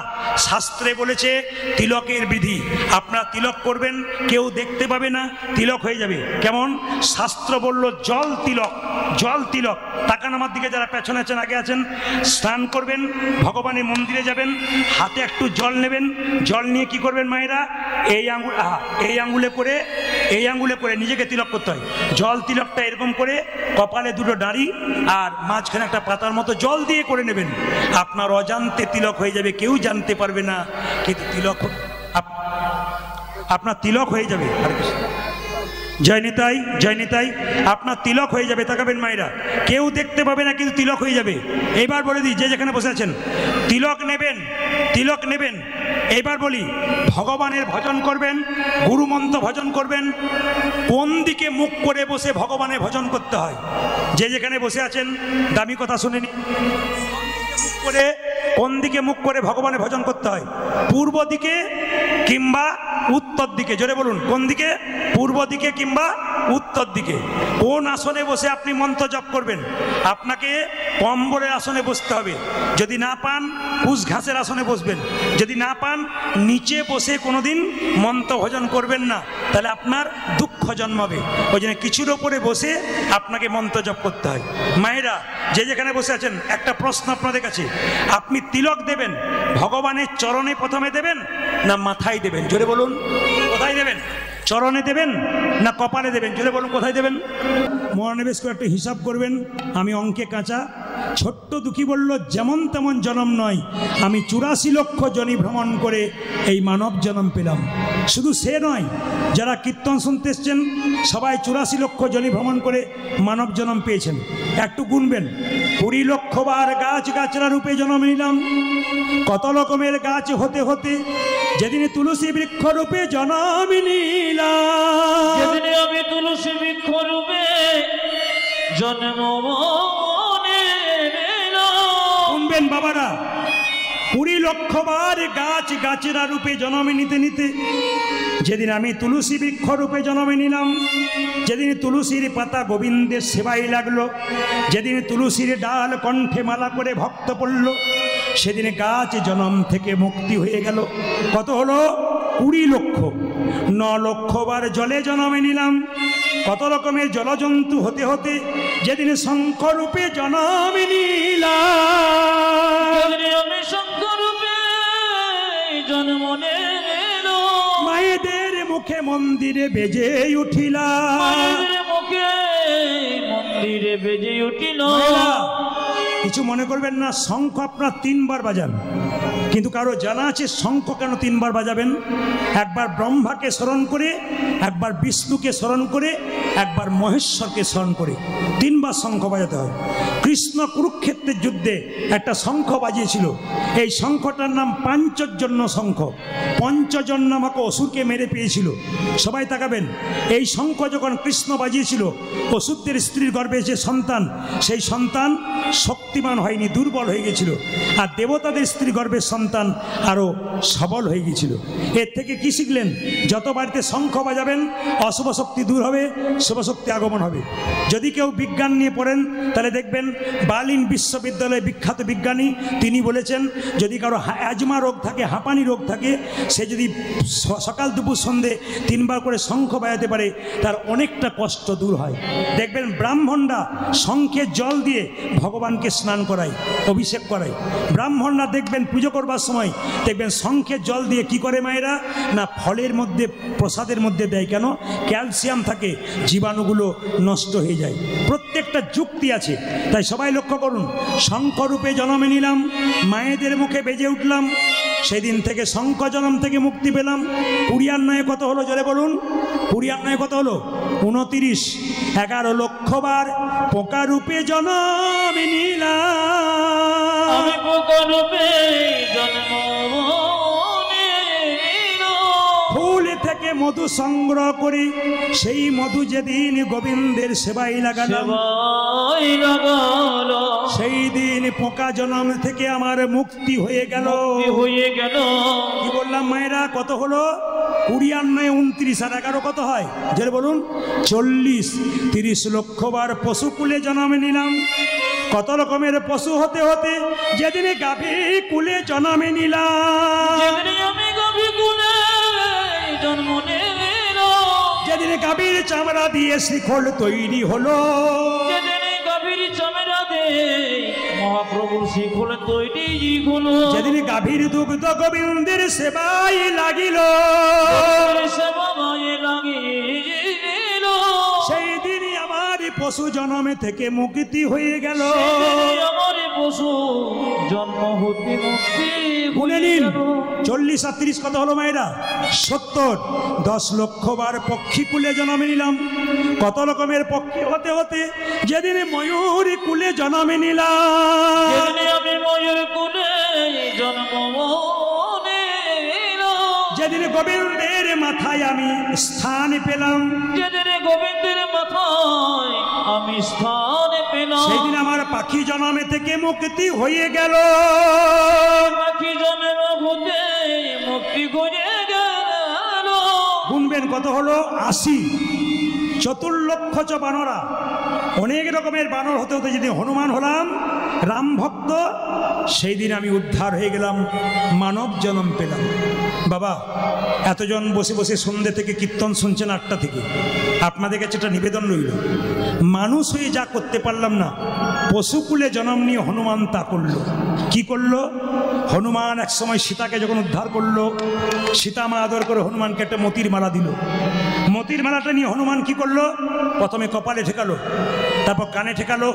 শাস্ত্রে বলেছে তিলকের বিধি। আপনারা তিলক করবেন, কেউ দেখতে পাবে না, তিলক হয়ে যাবে। কেমন? শাস্ত্র বলল জল তিলক, জল তিলক। তাকান আমার দিকে, যারা পেছনে আছেন আগে আছেন। স্নান করবেন, ভগবানের মন্দিরে যাবেন, হাতে একটু জল নেবেন। জল নিয়ে কি করবেন মায়েরা? এই আঙ্গুল, এই আঙ্গুলে করে নিজেকে তিলক করতে হয়। জল তিলকটা এরকম করে কপালে 2টো দাঁড়ি আর মাঝখানে একটা পাতার মতো জল দিয়ে করে নেবেন। আপনার অজান্তে তিলক হয়ে যাবে, কেউ জানতে পারবে না, কিন্তু তিলক আপনার তিলক হয়ে যাবে। জয় নিতাই, জয় নিতাই। আপনার তিলক হয়ে যাবে। তাকাবেন মায়েরা, কেউ দেখতে পাবে না, কিন্তু তিলক হয়ে যাবে। এইবার বলে দিই, যে যেখানে বসে আছেন তিলক নেবেন, তিলক নেবেন। এইবার বলি, ভগবানের ভজন করবেন, গুরুমন্ত্র ভজন করবেন। কোন দিকে মুখ করে বসে ভগবানের ভজন করতে হয়? যে যেখানে বসে আছেন দামি কথা শুনেনি, কোন দিকে মুখ করে ভগবানের ভজন করতে হয়? পূর্ব দিকে কিংবা উত্তর দিকে? জোরে বলুন, কোন দিকে? পূর্ব দিকে কিংবা উত্তর দিকে। কোন আসনে বসে আপনি মন্ত্র জপ করবেন? আপনাকে কম্বরের আসনে বসতে হবে। যদি না পান, কুশ ঘাসের আসনে বসবেন। যদি না পান, নিচে বসে কোনোদিন মন্ত্র ভজন করবেন না, তাহলে আপনার দুঃখ জন্মাবে। ওই জন্য কিছুর ওপরে বসে আপনাকে মন্ত্র জপ করতে হয়। মায়েরা, যে যেখানে বসে আছেন, একটা প্রশ্ন আপনাদের কাছে, আপনি তিলক দেবেন ভগবানের চরণে প্রথমে দেবেন না মাথায় দেবেন? জোরে বলুন, কোথায় দেবেন? চরণে দেবেন না কপালে দেবেন? জোরে বলুন, কোথায় দেবেন? মহানিবেশ করে একটু হিসাব করবেন। আমি অঙ্কে কাঁচা। ছোট্ট দুঃখী বলল, যেমন তেমন জন্ম নয়, আমি 84 লক্ষ জনি ভ্রমণ করে এই মানব জন্ম পেলাম। শুধু সে নয়, যারা কীর্তন শুনতে এসছেন সবাই 84 লক্ষ জনি ভ্রমণ করে মানব জন্ম পেয়েছেন। একটু গুনবেন, 20 লক্ষ বার গাছ গাছরা রূপে জন্ম নিলাম। কত রকমের গাছ হতে হতে যেদিন তুলসী বৃক্ষ রূপে জন্ম নিলাম। যেদিন আমি তুলসী বৃক্ষ রূপে জন্ম শুনবেন বাবারা, 20 লক্ষ বার গাছ গাছেরা রূপে জন্ম নিতে নিতে যেদিন আমি তুলসী বৃক্ষ রূপে জন্ম নিলাম, যেদিন তুলসীর পাতা গোবিন্দের সেবাই লাগলো, যেদিন তুলসীর ডাল কণ্ঠে মালা করে ভক্ত পড়ল, সেদিন গাছ জন্ম থেকে মুক্তি হয়ে গেল। কত হলো? 20 লক্ষ। 9 লক্ষ বার জলে জন্ম নিলাম। কত রকমের জলজন্তু হতে হতে যেদিন শঙ্খ রূপে জন্ম নিলাম। আমি শঙ্খ রূপে জন্ম নিলাম। মায়েদের মুখে মন্দিরে বেজে উঠিলাম। মায়েদের মুখে মন্দিরে বেজে উঠিল। কিছু মনে করবেন না, শঙ্খ আপনার 3 বার বাজান, কিন্তু কারো জানা আছে শঙ্খ কেন 3 বার বাজাবেন? একবার ব্রহ্মাকে স্মরণ করে, একবার বিষ্ণুকে স্মরণ করে, একবার মহেশ্বরকে স্মরণ করে 3 বার শঙ্খ বাজাতে হয়। কৃষ্ণ কুরুক্ষেত্রের যুদ্ধে একটা শঙ্খ বাজিয়েছিল। এই শঙ্খটার নাম পাঞ্চজন্য শঙ্খ। পঞ্চজন নামক অসুরকে মেরে পেয়েছিল। সবাই তাকাবেন, এই শঙ্খ যখন কৃষ্ণ বাজিয়েছিল, অসুরদের স্ত্রীর গর্ভে যে সন্তান, সেই সন্তান শক্তিমান হয়নি, দুর্বল হয়ে গেছিল। আর দেবতাদের স্ত্রী গর্ভের সন্তান আরও সবল হয়ে গিয়েছিল। এর থেকে কি শিখলেন? যত বাড়িতে শঙ্খ বাজাবেন, অশুভ শক্তি দূর হবে, শুভ শক্তি আগমন হবে। যদি কেউ বিজ্ঞান নিয়ে পড়েন, তাহলে দেখবেন বার্লিন বিশ্ববিদ্যালয়ে বিখ্যাত বিজ্ঞানী তিনি বলেছেন, যদি কারো অ্যাজমা রোগ থাকে, হাঁপানি রোগ থাকে, সে যদি সকাল দুপুর সন্ধে 3 বার করে শঙ্খ বাজাতে পারে, তার অনেকটা কষ্ট দূর হয়। দেখবেন ব্রাহ্মণরা শঙ্খের জল দিয়ে ভগবানকে স্নান করায়, অভিষেক করায়। ব্রাহ্মণরা দেখবেন পুজো করবার করবার সময় দেখবেন শঙ্খের জল দিয়ে কি করে মায়েরা, না ফলের মধ্যে প্রসাদের মধ্যে দেয়। কেন? ক্যালসিয়াম থাকে, জীবাণুগুলো নষ্ট হয়ে যায়। প্রত্যেকটা যুক্তি আছে। তাই সবাই লক্ষ্য করুন, শঙ্খরূপে জন্মে নিলাম, মায়েদের মুখে বেজে উঠলাম, সেদিন থেকে শঙ্খ জন্ম থেকে মুক্তি পেলাম। 20 কত হলো জোরে বলুন? 20 কত হলো? 29। 11 লক্ষ বার পোকা রূপে জন্ম নিলাম, আমি পোকা রূপে জন্ম নিলাম। ফুল থেকে মধু সংগ্রহ করি, সেই মধু যেদিন গোবিন্দের সেবাই লাগালাম, সেবাই লাগালো, সেই দিন পোকা জন্ম থেকে আমার মুক্তি হয়ে গেল। হয়ে গেল। কি বললাম মায়েরা? কত হলো? 20 29 আর 11 কত হয় যে বলুন? 40। 30 লক্ষ বার পশুকুলে জন্ম নিলাম। কত রকমের পশু হতে হতে যেদিন গাভী কুলে জন্ম নিলাম, যেদিন আমি গাভী কুলে জন্ম নিলাম, যেদিন গাভীর চামড়া দিয়ে শিখল তৈরি হলো, যেদিন গাভীর চামড়া দিয়ে মহাপ্রভুর শিখল তৈরি হলো, যেদিন গাভীর দুগ্ধ গোবিন্দের সেবাই লাগিল, সেবায় লাগিল, সেই দিনই আমার পশু জন্মে থেকে মুক্তি হয়ে গেল। আমার পশু জন্ম হতে মুক্তি গুনে নিন। 40 আর 30 কত হলো মায়েরা? 70। 10 লক্ষ বার পক্ষী কুলে জন্মে নিলাম। কত রকমের পক্ষী হতে হতে যেদিন ময়ূর কুলে জন্মে নিলাম, যেদিন আমি ময়ূর কুলে জন্ম নিলাম, যেদিন গোবিন্দের মাথায় আমি স্থান পেলাম, যেদিন গোবিন্দের মাথায় আমি স্থান পেলাম, সেদিন আমার পাখি জন্মে থেকে মুক্তি হয়ে গেল। পাখি জন্ম হতে মুক্তি হয়ে গেল। গুনবেন কত হলো? 80। 4 লক্ষ বানরা, অনেক রকমের বানর হতে হতে যেদিন হনুমান হলাম, রাম ভক্ত, সেই দিন আমি উদ্ধার হয়ে গেলাম, মানব জন্ম পেলাম। বাবা, এতজন বসে বসে সন্ধ্যে থেকে কীর্তন শুনছেন 8টা থেকে, আপনাদের কাছে একটা নিবেদন রইল, মানুষ হয়ে যা করতে পারলাম না, পশুকুলে জন্ম নিয়ে হনুমান তা করলো। কি করলো? হনুমান এক সময় সীতাকে যখন উদ্ধার করলো, সীতা মা আদর করে হনুমানকে একটা মতির মালা দিল। মতির মালাটা নিয়ে হনুমান কি করলো? প্রথমে কপালে ঠেকালো, তারপর কানে ঠেকালো,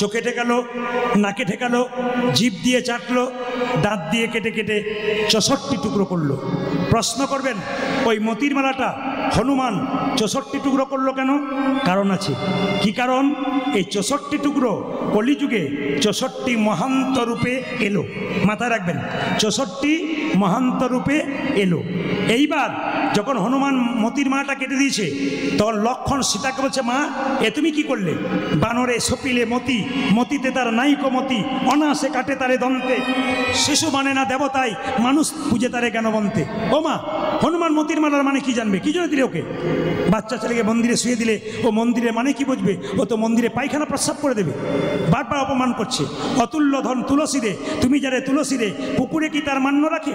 চোখে ঠেকালো, নাকে ঠেকালো, জিভ দিয়ে চাটলো, দাঁত দিয়ে কেটে কেটে 64 টুকরো করলো। প্রশ্ন করবেন, ওই মতির মালাটা হনুমান 64 টুকরো করলো কেন? কারণ আছে। কি কারণ? এই 64 টুকরো কলিযুগে 64 মহান্ত রূপে এলো। মাথায় রাখবেন, 64 মহান্ত রূপে এলো। এইবার যখন হনুমান মতির মালাটা কেটে দিয়েছে, তখন লক্ষণ সীতাকে বলছে, মা এ তুমি কি করলে? বানরে সপিলে মতি, মতিতে তার নাইকো মতি, অনাসে কাটে তারে দন্তে, শিশু মানে না দেবতাই, মানুষ পুজে তারে কেন বন্তে। ও মা, হনুমান মতির মালার মানে কি জানবে? কি জন্য দিলে ওকে? বাচ্চা ছেলেকে মন্দিরে শুয়ে দিলে ও মন্দিরে মানে কি বুঝবে? ও তো মন্দিরে পায়খানা প্রস্রাব করে দেবে। বারবার অপমান করছে। অতুল্য ধন তুলসী রে, তুমি যারে তুলসী রে, পুকুরে কি তার মান্য রাখে?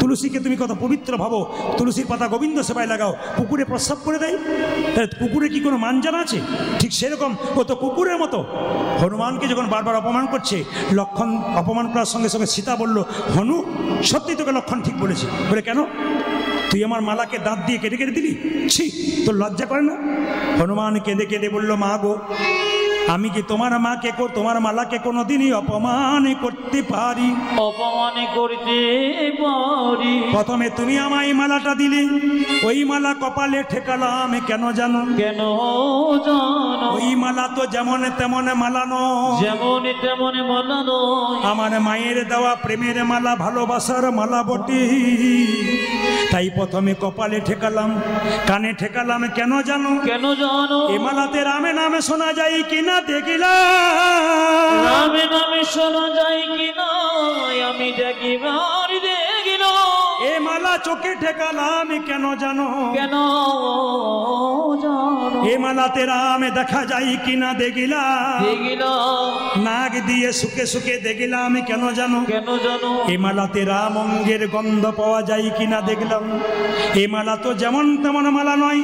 তুলসীকে তুমি কত পবিত্র ভাবো, তুলসীর পাতা গোবিন্দ সেবায় লাগাও, পুকুরে প্রস্রাব করে দেয়, পুকুরে কি কোনো মান জানা আছে? ঠিক সেরকম ও তো কুকুরের মতো। হনুমানকে যখন বারবার অপমান করছে, লক্ষণ অপমান করার সঙ্গে সঙ্গে সীতা বলল, হনু সত্যি তোকে লক্ষণ ঠিক বলেছে। বলে কেন? তুই আমার মালাকে দাঁত দিয়ে কেটে কেটে দিলি, ছি তোর লজ্জা করে না? হনুমান কেঁদে কেঁদে বলল, মা গো, আমি কি তোমার মাকে তোমার মালাকে কোনোদিনই অপমান করতে পারি? অপমান করতে পারি? প্রথমে তুমি আমায় মালাটা দিলে, ওই মালা কপালে ঠেকালাম কেন জানো? কেন জানো? ওই মালা তো যেমন তেমন মালা নয়, যেমন তেমন মালা নয়, আমার মায়ের দেওয়া প্রেমের মালা, ভালোবাসার মালা বটে। তাই প্রথমে কপালে ঠেকালাম, কানে ঠেকালাম কেন জানো? কেন জানো? এ মালাতে রামে নামে শোনা যায় কিনা দেখিলাম, রামে নামে শোনা যায় কিনা আমি দেখিবার দেখিলাম। এ মালা চোখে ঠেকালাম কেন জানো? কেন জানো? এ মালাতে রাম দেখা যায় কিনা দেখিলাম, দেখিলাম নাক দিয়ে শুকে শুকে দেখিলাম কেন জানো? কেন জানো? এ মালাতে রাম অঙ্গের গন্ধ পাওয়া যায় কিনা দেখলাম। এ মালা তো যেমন তেমন মালা নয়।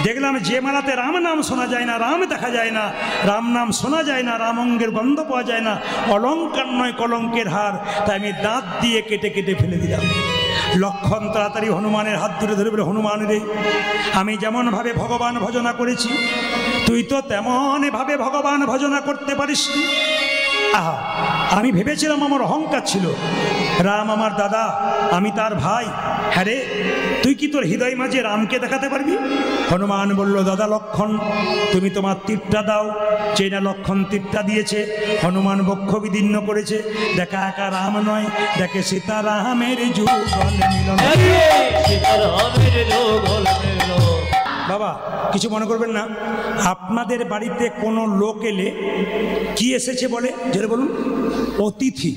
দেখলাম যে মালাতে রাম নাম শোনা যায় না, রাম দেখা যায় না, রাম নাম শোনা যায় না, রাম অঙ্গের গন্ধ পাওয়া যায় না, অলঙ্কার নয় কলঙ্কের হার। তাই আমি দাঁত দিয়ে কেটে কেটে ফেলে দিলাম। লক্ষণ তাড়াতাড়ি হনুমানের হাত ধরে ধরে বলে, হনুমান রে, আমি যেমনভাবে ভগবান ভজনা করেছি তুই তো তেমনভাবে ভগবান ভজনা করতে পারিস। আহা, আমি ভেবেছিলাম আমার অহংকার ছিল, রাম আমার দাদা, আমি তার ভাই। হ্যাঁ রে, তুই কি তোর হৃদয় মাঝে রামকে দেখাতে পারবি? হনুমান বলল, দাদা লক্ষণ, তুমি তোমার তীরটা দাও। সেই না লক্ষণ তীরটা দিয়েছে, হনুমান বক্ষ বিদীর্ণ করেছে। দেখা একা রাম নয়, দেখে সীতারামের যুগল মিলন। সীতারামের যুগল মিলন। বাবা কিছু মনে করবেন না, আপনাদের বাড়িতে কোনো লোক এলে কি এসেছে বলে? জোরে বলুন। অতিথি।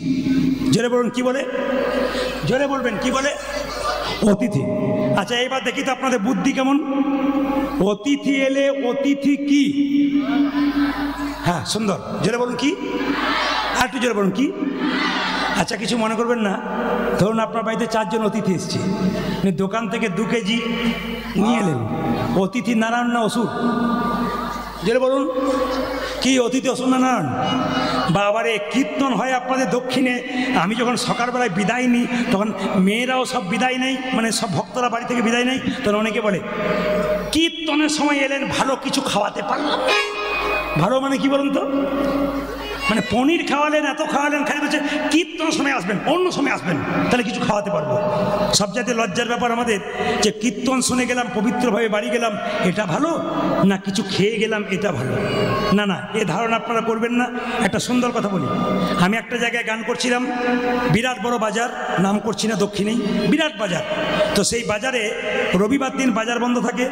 জোরে বলুন, কি বলে? জোরে বলবেন, কি বলে? অতিথি। আচ্ছা এবার দেখি তো আপনাদের বুদ্ধি কেমন। অতিথি এলে অতিথি কি? হ্যাঁ সুন্দর, জোরে বলুন কি? আর একটু জোরে বলুন কি? আচ্ছা কিছু মনে করবেন না, ধরুন আপনার বাড়িতে 4 জন অতিথি এসছে, আপনি দোকান থেকে 2 কেজি নিয়ে এলেন। অতিথি নারায়ণ না অসুর? জোরে বলুন কি? অতিথি অসুর না নারায়ণ? বাবারে কীর্তন হয় আপনাদের দক্ষিণে। আমি যখন সকালবেলায় বিদায় নিই তখন মেয়েরাও সব বিদায় নেই, মানে সব ভক্তরা বাড়ি থেকে বিদায় নেই। তখন অনেকে বলে, কীর্তনের সময় এলেন, ভালো কিছু খাওয়াতে পারলাম। ভালো মানে কি বলুন তো? মানে পনির খাওয়ালেন, এত খাওয়ালেন, খাই বলছে কীর্তনের সময় আসবেন, অন্য সময় আসবেন, তাহলে কিছু খাওয়াতে পারবো। সব জাতীয় লজ্জার ব্যাপার আমাদের যে কীর্তন শুনে গেলাম, পবিত্রভাবে বাড়ি গেলাম, এটা ভালো না কিছু খেয়ে গেলাম এটা ভালো? না না, এ ধারণা আপনারা করবেন না। একটা সুন্দর কথা বলি, আমি একটা জায়গায় গান করছিলাম, বিরাট বড় বাজার, নাম করছি না, দক্ষিণেই বিরাট বাজার। তো সেই বাজারে রবিবার দিন বাজার বন্ধ থাকে,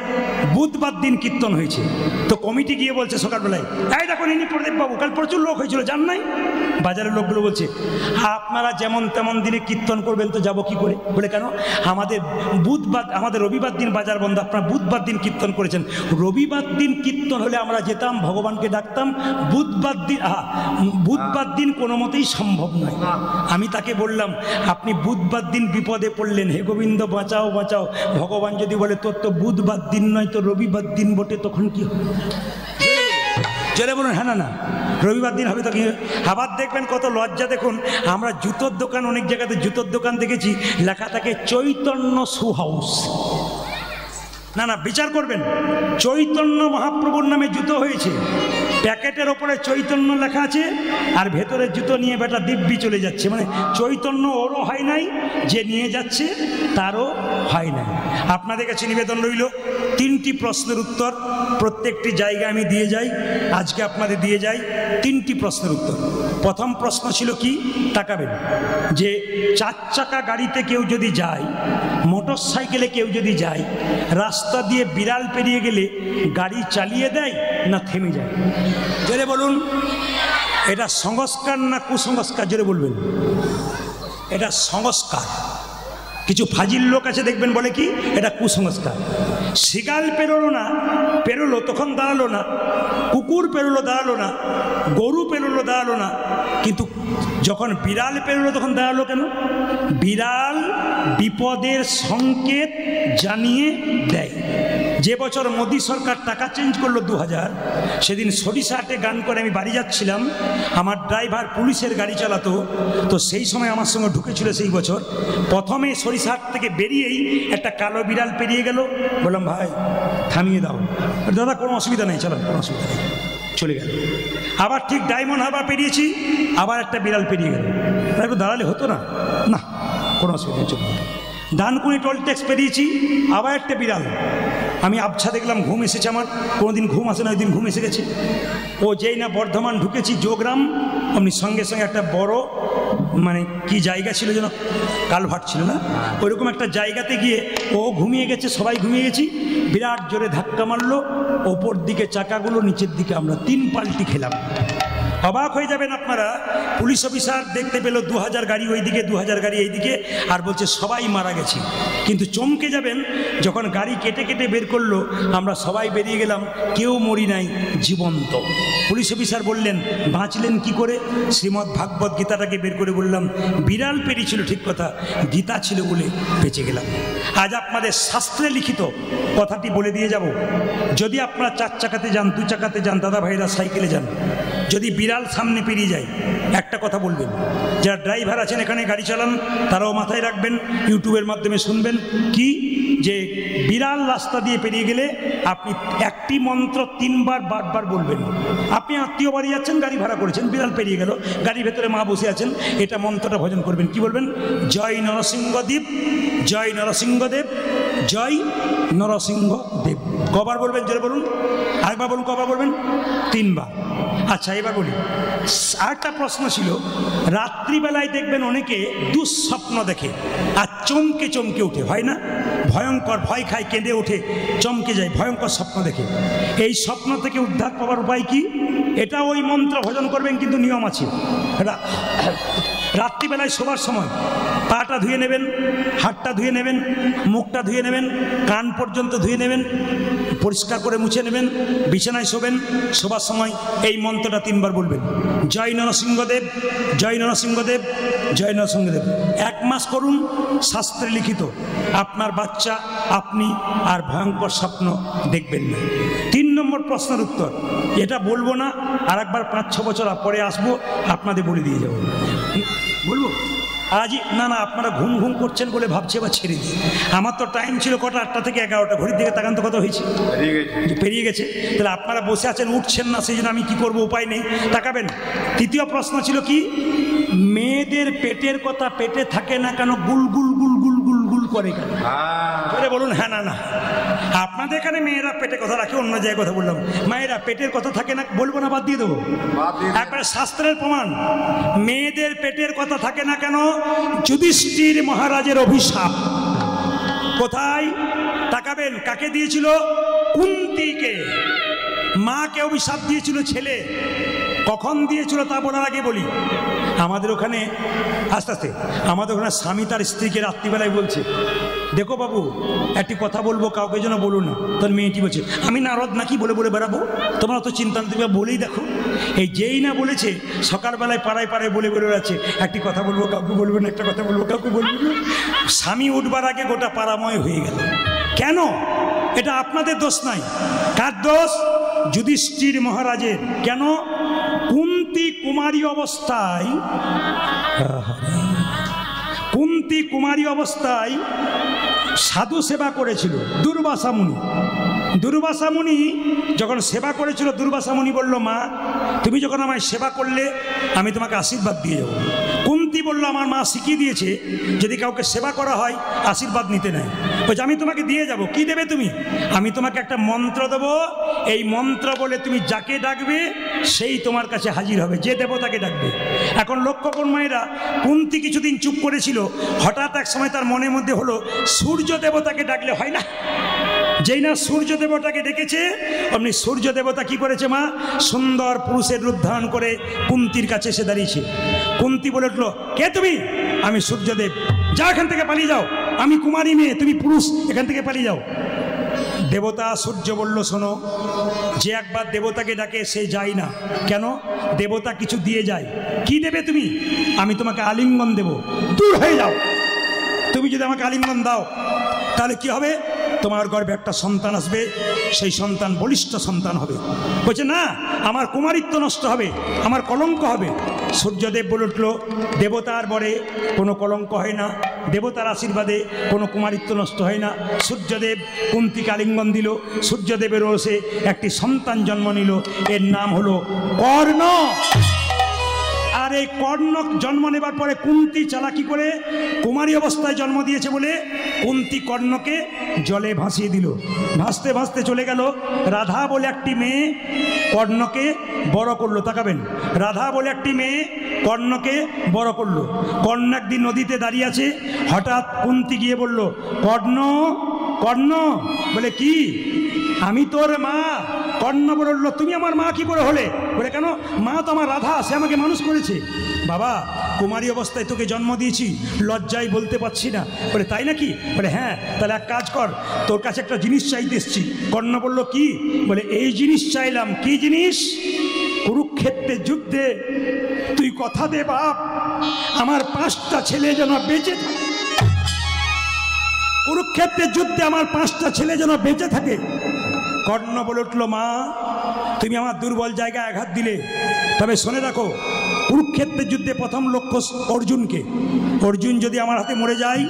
বুধবার দিন কীর্তন হয়েছে। তো কমিটি গিয়ে বলছে সকালবেলায়, এই দেখুন ইনি প্রদীপ বাবু, কাল প্রচুর লোক হয়েছিল, জান নাই? বাজারের লোকগুলো বলছে, আপনারা যেমন তেমন দিনে কীর্তন করবেন তো যাব কি করে? বলে কেন? আমাদের রবিবার দিন বাজার বন্ধ, আপনারা বুধবার দিন কীর্তন করেছেন। রবিবার দিন কীর্তন হলে আমরা যেতাম, ভগবানকে ডাকতাম। বুধবার দিন কোনো মতেই সম্ভব নয়। আমি তাকে বললাম, আপনি বুধবার দিন বিপদে পড়লেন, হে গোবিন্দ বাঁচাও বাঁচাও। ভগবান যদি বলে তোর তো বুধবার দিন নয় তো রবিবার দিন বটে, তখন কি হবে? জোরে বলুন হ্যাঁ না না, রবিবার দিন হবে তো কি? আবার দেখবেন কত লজ্জা। দেখুন আমরা জুতোর দোকান, অনেক জায়গাতে জুতোর দোকান দেখেছি লেখা থাকে চৈতন্য শু হাউস। না না, বিচার করবেন, চৈতন্য মহাপ্রভুর নামে জুতো হয়েছে, প্যাকেটের ওপরে চৈতন্য লেখা আছে, আর ভেতরের জুতো নিয়ে বেটা দিব্যি চলে যাচ্ছে। মানে চৈতন্য ওরও হয় নাই, যে নিয়ে যাচ্ছে তারও হয় নাই। আপনাদের কাছে নিবেদন রইল, 3টি প্রশ্নের উত্তর প্রত্যেকটি জায়গায় আমি দিয়ে যাই, আজকে আপনাদের দিয়ে যাই 3টি প্রশ্নের উত্তর। প্রথম প্রশ্ন ছিল কি, তাকাবেন, যে 4 চাকা গাড়িতে কেউ যদি যায়, মোটর সাইকেলে কেউ যদি যায়, রাস্তা দিয়ে বিড়াল পেরিয়ে গেলে গাড়ি চালিয়ে দেয় না থেমে যায়? জোরে বলুন, এটা সংস্কার না কুসংস্কার? জোরে বলবেন। এটা সংস্কার। কিছু ফাজিল লোক আছে দেখবেন বলে কি এটা কুসংস্কার। শিগাল পেরোলো না, পেরোলো তখন দাঁড়ালো না, কুকুর পেরোলো দাঁড়ালো না, গরু পেরোলো দাঁড়ালো না, কিন্তু যখন বিড়াল পেরোলো তখন দাঁড়ালো কেন? বিড়াল বিপদের সংকেত জানিয়ে দেয়। যে বছর মোদী সরকার টাকা চেঞ্জ করলো 2000, সেদিন সরিষাহাটে গান করে আমি বাড়ি যাচ্ছিলাম, আমার ড্রাইভার পুলিশের গাড়ি চালাতো, তো সেই সময় আমার সঙ্গে ঢুকেছিল সেই বছর। প্রথমে সরিষাহাট থেকে বেরিয়েই একটা কালো বিড়াল পেরিয়ে গেল, বললাম ভাই থামিয়ে দাও। দাদা কোনো অসুবিধা নেই, চালান, কোনো অসুবিধা নেই, চলে গেল। আবার ঠিক ডায়মন্ড হারবার পেরিয়েছি, আবার একটা বিড়াল পেরিয়ে গেল, একটু দাঁড়ালে হতো না? না, কোনো অসুবিধা নেই, চলে। ডানকুনি টোল ট্যাক্স পেরিয়েছি, আবার একটা বিড়াল। আমি আবছা দেখলাম, ঘুম এসেছে আমার, কোনোদিন ঘুম আসে না, ওই দিন ঘুম এসে গেছে। ও যেই না বর্ধমান ঢুকেছি যোগগ্রাম, আপনি সঙ্গে সঙ্গে একটা বড়, মানে কি জায়গা ছিল যেন, কালভার্ট ছিল না, ওইরকম একটা জায়গাতে গিয়ে ও ঘুমিয়ে গেছে, সবাই ঘুমিয়ে গেছি, বিরাট জোরে ধাক্কা মারলো, ওপর দিকে চাকাগুলো, নিচের দিকে আমরা 3 পাল্টি খেলাম। অবাক হয়ে যাবেন আপনারা, পুলিশ অফিসার দেখতে পেল 2000 গাড়ি ওইদিকে 2000 গাড়ি এইদিকে, আর বলছে সবাই মারা গেছে। কিন্তু চমকে যাবেন যখন গাড়ি কেটে কেটে বের করলো, আমরা সবাই বেরিয়ে গেলাম, কেউ মরি নাই, জীবন্ত। পুলিশ অফিসার বললেন বাঁচলেন কি করে? শ্রীমদ্ ভাগবত গীতাটাকে বের করে বললাম, বিড়াল পেরিয়েছিল ঠিক কথা, গীতা ছিল বলে বেঁচে গেলাম। আজ আপনাদের শাস্ত্রে লিখিত কথাটি বলে দিয়ে যাব। যদি আপনারা 4 চাকাতে যান, 2 চাকাতে যান, দাদা ভাইরা সাইকেলে যান, যদি বিড়াল সামনে পেরিয়ে যায় একটা কথা বলবেন। যারা ড্রাইভার আছেন এখানে গাড়ি চালান, তারাও মাথায় রাখবেন, ইউটিউবের মাধ্যমে শুনবেন, কি যে বিড়াল রাস্তা দিয়ে পেরিয়ে গেলে আপনি একটি মন্ত্র 3 বার বারবার বলবেন। আপনি আত্মীয় বাড়ি যাচ্ছেন, গাড়ি ভাড়া করেছেন, বিড়াল পেরিয়ে গেল, গাড়ির ভেতরে মা বসে আছেন, এটা মন্ত্রটা ভজন করবেন। কি বলবেন? জয় নরসিংহদেব, জয় নরসিংহদেব, জয় নরসিংহদেব। কবার বলবেন? জোরে বলুন। আরেকবার বলুন। কবার বলবেন? 3 বার। আচ্ছা, এবার বলি, আরেকটা প্রশ্ন ছিল, রাত্রিবেলায় দেখবেন অনেকে দুঃস্বপ্ন দেখে আর চমকে চমকে উঠে, হয় না? ভয়ঙ্কর, ভয় খায়, কেঁদে ওঠে, চমকে যায়, ভয়ঙ্কর স্বপ্ন দেখে। এই স্বপ্ন থেকে উদ্ধার পাওয়ার উপায় কি? এটা ওই মন্ত্র ভজন করবেন, কিন্তু নিয়ম আছে। রাত্রিবেলায় শোবার সময় পাটা ধুয়ে নেবেন, হাতটা ধুয়ে নেবেন, মুখটা ধুয়ে নেবেন, কান পর্যন্ত ধুয়ে নেবেন, পরিষ্কার করে মুছে নেবেন, বিছানায় শোবেন। শোবার সময় এই মন্ত্রটা 3 বার বলবেন, জয় নরসিংহদেব, জয় নরসিংহদেব, জয় নরসিংহদেব। 1 মাস করুন, শাস্ত্রে লিখিত, আপনার বাচ্চা, আপনি আর ভয়ঙ্কর স্বপ্ন দেখবেন না। 3 নম্বর প্রশ্নের উত্তর, এটা বলবো না, আর একবার 5-6 বছর পরে আসবো, আপনাদের বলে দিয়ে যাবো। বলবো আজ? না না, আপনারা ঘুম ঘুম করছেন বলে ভাবছে বা ছেড়ে দিই। আমার তো টাইম ছিল কটা, 8টা থেকে 11টা, ঘড়ির দিকে তাকান তো কত হয়েছে, পেরিয়ে গেছে। তাহলে আপনারা বসে আছেন, উঠছেন না, সেই জন্য আমি কি করবো, উপায় নেই, তাকাবেন। 3য় প্রশ্ন ছিল কি, মেয়েদের পেটের কথা পেটে থাকে না কেন, গুল গুল গুল গুল গুল গুল করে কেন? বলুন হ্যাঁ না না। আপনাদের এখানে মেয়েরা পেটে কথা রাখে, অন্য জায়গায় কথা বললাম। মায়েরা পেটের কথা থাকে না, বলবো না, বাদ দিয়ে দেবো। একবারে শাস্ত্রের প্রমাণ, মেয়েদের পেটের কথা থাকে না কেন? যুধিষ্ঠির মহারাজের অভিশাপ। কোথায়? তাকাবেন, কাকে দিয়েছিল? কুন্তিকে। মাকে অভিশাপ দিয়েছিল ছেলে। কখন দিয়েছিল তা বলার আগে বলি, আমাদের ওখানে আস্তে আস্তে, আমাদের ওখানে স্বামী তার স্ত্রীকে রাত্রিবেলায় বলছে, দেখো বাবু একটি কথা বলবো, কাউকে যেন বলো না। তোর মেয়েটি বলছে, আমি নারদ নাকি বলে বলে বেড়াবো, তোমরা অত চিন্তা তুমি বলেই দেখো। এই যেই না বলেছে, সকালবেলায় পাড়ায় পাড়ায় বলে বলে বেড়াচ্ছে, একটি কথা বলবো, কাউকে বলবো না, একটা কথা বলবো, কাউকে বলবো না। স্বামী উঠবার আগে গোটা পাড়াময় হয়ে গেল। কেন? এটা আপনাদের দোষ নাই। কার দোষ? যুধিষ্ঠির মহারাজের। কেন? কুন্তি কুমারী অবস্থায়, কুন্তি কুমারী অবস্থায় সাধু সেবা করেছিল দুর্বাসা মুনি। দুর্বাসা মুনি যখন সেবা করেছিল, দুর্বাসা মুনি বলল, মা তুমি যখন আমায় সেবা করলে, আমি তোমাকে আশীর্বাদ দিয়ে যাবো। কুন্তি বলল, আমার মা শিখিয়ে দিয়েছে যদি কাউকে সেবা করা হয় আশীর্বাদ নিতে নেয়। বলছে আমি তোমাকে দিয়ে যাব। কি দেবে তুমি? আমি তোমাকে একটা মন্ত্র দেবো, এই মন্ত্র বলে তুমি যাকে ডাকবে সেই তোমার কাছে হাজির হবে, যে দেবতাকে ডাকবে। এখন লক্ষ্য করুন মায়েরা, কুন্তি কিছুদিন চুপ করেছিল, হঠাৎ এক সময় তার মনের মধ্যে হলো, সূর্য দেবতাকে ডাকলে হয় না? যেই না সূর্য দেবতাকে ডেকেছে, অমনি সূর্য দেবতা কি করেছে, মা সুন্দর পুরুষের রূপ ধারণ করে কুন্তির কাছে এসে দাঁড়িয়েছে। কুন্তি বলে উঠলো, কে তুমি? আমি সূর্যদেব। যা এখান থেকে পালিয়ে যাও, আমি কুমারী মেয়ে, তুমি পুরুষ, এখান থেকে পালিয়ে যাও। দেবতা সূর্য বলল, শোনো, যে একবার দেবতাকে ডাকে সে যায় না। কেন? দেবতা কিছু দিয়ে যায়। কি দেবে তুমি? আমি তোমাকে আলিঙ্গন দেব, দূর হয়ে যাও। তুমি যদি আমাকে আলিঙ্গন দাও তাহলে কি হবে? তোমার গর্ভে একটা সন্তান আসবে, সেই সন্তান বলিষ্ঠ সন্তান হবে। বলছে না, আমার কুমারিত্ব নষ্ট হবে, আমার কলঙ্ক হবে। সূর্যদেব বলে উঠল, দেবতার বরে কোনো কলঙ্ক হয় না, দেবতার আশীর্বাদে কোনো কুমারিত্ব নষ্ট হয় না। সূর্যদেব কুন্তিকে আলিঙ্গন দিল, সূর্যদেবের রসে একটি সন্তান জন্ম নিল, এর নাম হলো কর্ণ। আর এই কর্ণ জন্ম নেবার পরে কুন্তি চালাকি করে কুমারী অবস্থায় জন্ম দিয়েছে বলে কুন্তি কর্ণকে জলে ভাসিয়ে দিল। ভাসতে ভাসতে চলে গেল। রাধা বলে একটি মেয়ে কর্ণকে বড় করলো। তাকাবেন, রাধা বলে একটি মেয়ে কর্ণকে বড় করলো। কর্ণ একদিন নদীতে দাঁড়িয়ে আছে, হঠাৎ কুন্তি গিয়ে বলল, কর্ণ, কর্ণ। বলে কি? আমি তোর মা, কর্ণ বলল, তুমি আমার মা কি করে হলে? বলে, কেন? মা তো আমার রাধা, সে আমাকে মানুষ করেছে। বাবা, কুমারী অবস্থায় তোকে জন্ম দিয়েছি, লজ্জায় বলতে পারছি না। বলে, তাই নাকি? বলে, হ্যাঁ। তাহলে এক কাজ কর, তোর কাছে একটা জিনিস চাইতে এসছি। কর্ণ বলল, কি? বলে, এই জিনিস চাইলাম। কি জিনিস? কুরুক্ষেত্রের যুদ্ধে তুই কথা দে বাপ, আমার 5টা ছেলে যেন বেঁচে থাকে। কুরুক্ষেত্রের যুদ্ধে আমার 5টা ছেলে যেন বেঁচে থাকে। কর্ণ বলে উঠল, মা তুমি আমার দুর্বল জায়গায় আঘাত দিলে, তবে শুনে রাখো, কুরুক্ষেত্রের যুদ্ধে প্রথম লক্ষ্য অর্জুনকে। অর্জুন যদি আমার হাতে মরে যায়,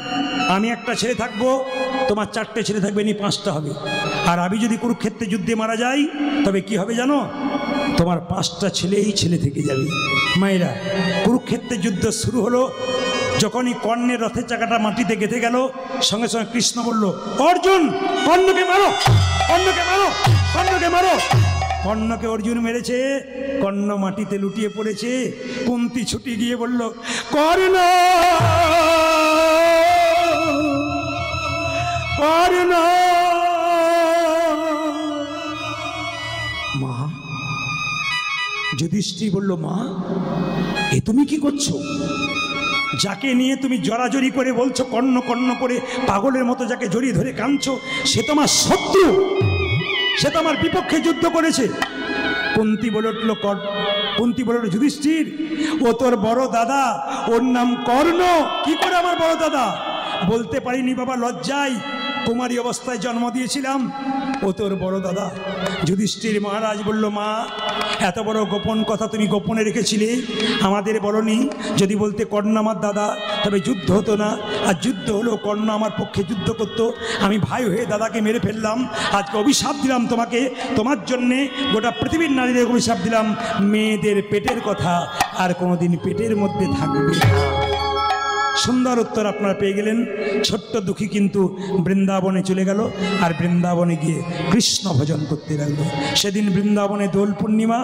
আমি একটা ছেলে থাকবো, তোমার 4টে ছেলে থাকবে, নি 5টা হবে। আর আমি যদি কুরুক্ষেত্রের যুদ্ধে মারা যাই, তবে কি হবে জানো? তোমার 5টা ছেলেই ছেলে থেকে যাবে। মায়েরা, কুরুক্ষেত্রের যুদ্ধ শুরু হলো। যখনই কর্ণের রথের চাকাটা মাটিতে গেঁথে গেল, সঙ্গে সঙ্গে কৃষ্ণ বলল, অর্জুন কর্ণকে মারো, কর্ণকে মারো, কর্ণকে মারো। কর্ণকে অর্জুন মেরেছে, কর্ণ মাটিতে লুটিয়ে পড়েছে। কুন্তি ছুটি গিয়ে বলল, কর্ণ, কর্ণ। মা, যুধিষ্ঠির বলল, মা এ তুমি কি করছো? যাকে নিয়ে তুমি জড়াজড়ি করে বলছো কর্ণ কর্ণ করে পাগলের মতো, যাকে জড়িয়ে ধরে কাঁদছো, সে তোমার শত্রু, সে তোমার বিপক্ষে যুদ্ধ করেছে। কুন্তি বলে উঠল, যুধিষ্ঠির ও তোর বড় দাদা, ওর নাম কর্ণ। কি করে আমার বড় দাদা? বলতে পারিনি বাবা, লজ্জায়, কুমারী অবস্থায় জন্ম দিয়েছিলাম। ও তোর বড় দাদা। যুধিষ্ঠির মহারাজ বলল, মা এত বড় গোপন কথা তুমি গোপনে রেখেছিলে, আমাদের বলনি। যদি বলতে কর্ণ আমার দাদা, তবে যুদ্ধ হতো না। আর যুদ্ধ হলো, কর্ণ আমার পক্ষে যুদ্ধ করতো, আমি ভাই হয়ে দাদাকে মেরে ফেললাম। আজকে অভিশাপ দিলাম তোমাকে, তোমার জন্যে গোটা পৃথিবীর নারীদের অভিশাপ দিলাম, মেয়েদের পেটের কথা আর কোনোদিন পেটের মধ্যে থাকবে না। সুন্দর উত্তর আপনারা পেয়ে গেলেন। ছোট্ট দুঃখী কিন্তু বৃন্দাবনে চলে গেল, আর বৃন্দাবনে গিয়ে কৃষ্ণ ভজন করতে লাগলো। সেদিন বৃন্দাবনে দোল পূর্ণিমা।